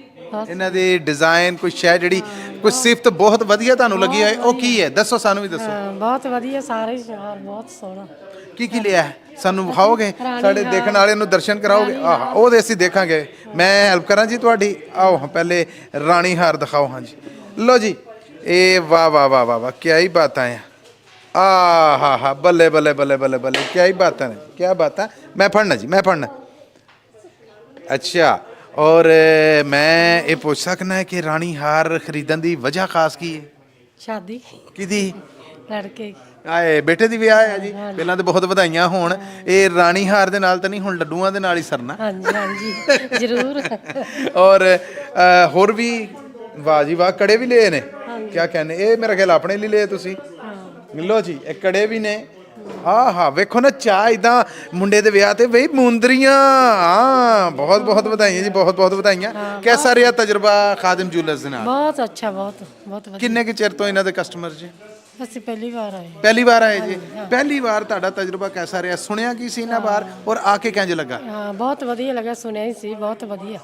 ਬਹੁਤ ਇਹਨਾਂ ਦੇ ਡਿਜ਼ਾਈਨ ਕੁਝ ਹੈ ਜਿਹੜੀ ਕੁਝ ਸਿਫਤ ਬਹੁਤ ਵਧੀਆ ਤੁਹਾਨੂੰ ਲੱਗੀ ਹੈ, ਉਹ ਕੀ ਹੈ? ਦੱਸੋ, ਸਾਨੂੰ ਵੀ ਦੱਸੋ। ਹਾਂ, ਬਹੁਤ ਵਧੀਆ। ਸਾਰੇ ਸ਼ਹਿਰ ਬਹੁਤ ਸੋਹਣਾ। ਕੀ ਕੀ ਲਿਆ ਹੈ? ਸਾਨੂੰ ਵਿਖਾਓਗੇ? ਸਾਡੇ ਦੇਖਣ ਵਾਲਿਆਂ ਨੂੰ ਦਰਸ਼ਨ ਕਰਾਓਗੇ? ਆਹ ਉਹ ਤੇ ਅਸੀਂ ਦੇਖਾਂਗੇ। ਮੈਂ ਹੈਲਪ ਕਰਾਂ ਜੀ ਤੁਹਾਡੀ? ਆਓ ਪਹਿਲੇ ਰਾਣੀ ਹਾਰ ਦਿਖਾਓ। ਹਾਂਜੀ ਲੋ ਜੀ। ਇਹ ਵਾਹ ਵਾਹ ਵਾਹ ਵਾਹ ਵਾਹ, ਕਿਆ ਹੀ ਬਾਤਾਂ ਹੈ। ਹਾ ਬੱਲੇ ਬੱਲੇ ਬੱਲੇ ਬੱਲੇ ਬੱਲੇ, ਕਿਆ ਹੀ ਬਾਤਾਂ ਨੇ, ਕਿਆ ਬਾਤਾਂ। ਮੈਂ ਪੜ੍ਹਨਾ ਜੀ, ਮੈਂ ਪੜ੍ਹਨਾ। ਅੱਛਾ, ਔਰ ਮੈਂ ਇਹ ਪੁੱਛ ਸਕਣਾ ਕਿ ਰਾਣੀ ਹਾਰ ਖਰੀਦਣ ਦੀ ਵਜ੍ਹਾ ਖਾਸ ਕੀ ਹੈ? ਸ਼ਾਦੀ ਕਿਹਦੀ? ਲੜਕੇ। ਆਏ ਬੇਟੇ ਦੀ ਵਿਆਹ ਹੈ ਜੀ। ਪਹਿਲਾਂ ਤੇ ਬਹੁਤ ਵਧਾਈਆਂ ਹੋਣ। ਇਹ ਰਾਣੀ ਹਾਰ ਦੇ ਨਾਲ ਤਾਂ ਨਹੀਂ, ਹੁਣ ਲੱਡੂਆਂ ਦੇ ਨਾਲ ਹੀ ਸਰਨਾ। ਹਾਂਜੀ ਹਾਂਜੀ ਜ਼ਰੂਰ। ਔਰ ਹੋਰ ਵੀ ਵਾਹ ਜੀ ਵਾਹ, ਕੜੇ ਵੀ ਲਏ ਨੇ। ਕਿਆ ਕਹਿੰਦੇ? ਇਹ ਮੇਰਾ ਖਿਆਲ ਆਪਣੇ ਲਈ ਲਏ ਤੁਸੀਂ। ਲੋ ਜੀ, ਇਹ ਕੜੇ ਵੀ ਨੇ। ਆਹਾ ਵੇਖੋ ਨਾ, ਚਾਹ ਇਦਾਂ ਮੁੰਡੇ ਦੇ ਵਿਆਹ ਤੇ ਬਈ ਮੁੰਦਰੀਆਂ। ਹਾਂ ਬਹੁਤ ਬਹੁਤ ਵਧਾਈਆਂ ਜੀ, ਬਹੁਤ ਬਹੁਤ ਵਧਾਈਆਂ। ਕਿਹਦਾ ਰਿਹਾ ਤਜਰਬਾ ਖਾਦਮ ਜਿਊਲਰਸ ਦੇ ਨਾਲ? ਬਹੁਤ ਅੱਛਾ, ਬਹੁਤ ਬਹੁਤ ਵਧੀਆ। ਕਿੰਨੇ ਕੁ ਚਿਰ ਤੋਂ ਇਹਨਾਂ ਦੇ ਕਸਟਮਰ ਜੀ? ਅਸੀਂ ਪਹਿਲੀ ਵਾਰ ਆਏ। ਪਹਿਲੀ ਵਾਰ ਆਏ ਜੀ? ਪਹਿਲੀ ਵਾਰ ਤੁਹਾਡਾ ਤਜਰਬਾ ਕੈਸਾ ਰਿਹਾ? ਸੁਣਿਆ ਕੀ ਸੀ ਇਹਨਾਂ ਬਾਰ ਔਰ ਆ ਕੇ ਕਿੰਜ ਲੱਗਾ? ਹਾਂ ਬਹੁਤ ਵਧੀਆ ਲੱਗਾ। ਸੁਣਿਆ ਹੀ ਸੀ। ਬਹੁਤ ਵਧੀਆ,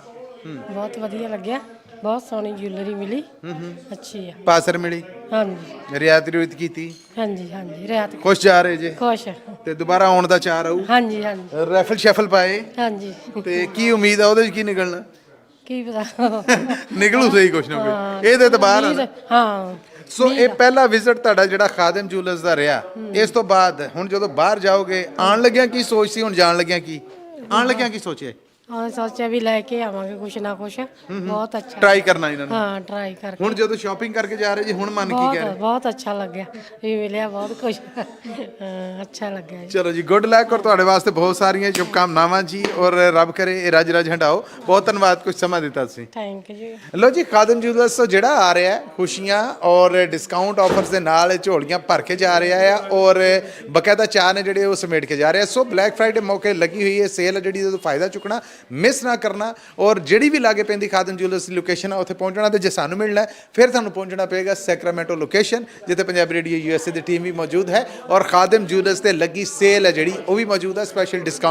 ਬਹੁਤ ਵਧੀਆ ਲੱਗਿਆ। ਬਹੁਤ ਸੋਹਣੀ ਜੁਐਲਰੀ ਮਿਲੀ। ਅੱਛੀ ਆ। ਪਾਸਰ ਮਿਲੀ? ਹਾਂਜੀ। ਰਿਆਇਤ ਰੂਇਤ ਕੀਤੀ? ਹਾਂਜੀ ਹਾਂਜੀ ਰਿਆਤ। ਖੁਸ਼ ਜਾ ਰਹੇ ਜੇ? ਖੁਸ਼। ਤੇ ਦੁਬਾਰਾ ਆਉਣ ਦਾ ਚਾਹ ਰਹੂ? ਹਾਂਜੀ ਹਾਂਜੀ ਰੈਫਲ ਸ਼ੈਫਲ ਪਾਏ? ਹਾਂਜੀ। ਤੇ ਕੀ ਉਮੀਦ ਆ ਉਹਦੇ ਚ ਕੀ ਨਿਕਲਣਾ? ਕੀ ਪਤਾ ਨਿਕਲੂ ਸਹੀ ਕੁਛ ਨਾ ਕੋਈ। ਇਹਦੇ ਤੇ ਬਾਹਰ ਆ। ਹਾਂ। ਸੋ ਇਹ ਪਹਿਲਾ ਵਿਜ਼ਿਟ ਤੁਹਾਡਾ ਜਿਹੜਾ ਖਾਦਮ ਜਿਊਲਰਸ ਦਾ ਰਿਹਾ। ਇਸ ਤੋਂ ਬਾਅਦ ਹੁਣ ਜਦੋਂ ਬਾਹਰ ਜਾਓਗੇ, ਆਉਣ ਲੱਗਿਆ ਕੀ ਸੋਚ ਸੀ? ਹੁਣ ਜਾਣ ਲੱਗਿਆ ਕੀ? ਆਉਣ ਲੱਗਿਆ ਕੀ ਸੋਚਿਆ? ਹਾਂ ਸੋਚਿਆ ਵੀ ਲੈ ਕੇ ਆਵਾਂਗੇ ਕੁਛ ਨਾ ਕੁਛ। ਬਹੁਤ ਅੱਛਾ। ਟਰਾਈ ਕਰਨਾ ਇਹਨਾਂ ਨੂੰ। ਹਾਂ ਟਰਾਈ ਕਰਕੇ। ਹੁਣ ਜਦੋਂ ਸ਼ਾਪਿੰਗ ਕਰਕੇ ਜਾ ਰਹੇ ਜੀ, ਹੁਣ ਮਨ ਕੀ ਕਹਿ ਰਿਹਾ? ਬਹੁਤ ਅੱਛਾ ਲੱਗਿਆ ਵੀ ਮਿਲਿਆ ਬਹੁਤ ਕੁਝ। ਅੱਛਾ ਲੱਗਿਆ ਜੀ। ਚਲੋ ਜੀ, ਗੁੱਡ ਲੱਕ ਔਰ ਤੁਹਾਡੇ ਵਾਸਤੇ ਬਹੁਤ ਸਾਰੀਆਂ ਸ਼ੁਭਕਾਮਨਾਵਾਂ ਜੀ। ਔਰ ਰੱਬ ਕਰੇ ਇਹ ਰਜ ਰਜ ਹੰਡਾਓ। ਬਹੁਤ ਧੰਨਵਾਦ ਕੁਝ ਸਮਾਂ ਦਿੱਤਾ ਤੁਸੀਂ। ਥੈਂਕ ਯੂ ਜੀ। ਲੋ ਜੀ, ਖਾਦਮ ਜਿਊਲਰਸ ਜਿਹੜਾ ਆ ਰਿਹਾ ਹੈ ਖੁਸ਼ੀਆਂ ਔਰ ਡਿਸਕਾਊਂਟ ਆਫਰਸ ਦੇ ਨਾਲ ਝੋਲੀਆਂ ਭਰ ਕੇ ਜਾ ਰਿਹਾ ਆ ਔਰ ਬਕਾਇਦਾ ਚਾਹ ਨੇ ਜਿਹੜੇ ਉਹ ਸਮੇਟ ਕੇ ਜਾ ਰਿਹਾ। ਸੋ ਬਲੈਕ ਫਰਾਈਡੇ ਮੌਕੇ ਲੱਗੀ ਹੋਈ ਹੈ ਸੇਲ ਜਿਹੜੀ ਉਹਦਾ ਫਾਇਦਾ ਚੁੱਕਣਾ ਮਿਸ ਨਾ ਕਰਨਾ। ਔਰ ਜਿਹੜੀ ਵੀ ਲਾਗੇ ਪੈਂਦੀ ਖਾਦਮ ਜੁਐਲਰਸ ਦੀ ਲੋਕੇਸ਼ਨ ਆ ਉੱਥੇ ਪਹੁੰਚਣਾ, ਤੇ ਜੇ ਸਾਨੂੰ ਮਿਲਣਾ ਹੈ, ਫਿਰ ਤੁਹਾਨੂੰ ਪਹੁੰਚਣਾ ਪਏਗਾ ਸੈਕਰਾਮੈਂਟੋ ਲੋਕੇਸ਼ਨ, ਜਿੱਥੇ ਪੰਜਾਬੀ ਰੇਡੀਓ USA ਦੀ ਟੀਮ ਵੀ ਮੌਜੂਦ ਹੈ। ਔਰ ਖਾਦਮ ਜੁਐਲਰਸ ਤੇ ਲੱਗੀ ਸੇਲ ਹੈ ਜਿਹੜੀ ਉਹ ਵੀ ਮੌਜੂਦ ਹੈ, ਸਪੈਸ਼ਲ ਡਿਸਕਾਊਂਟ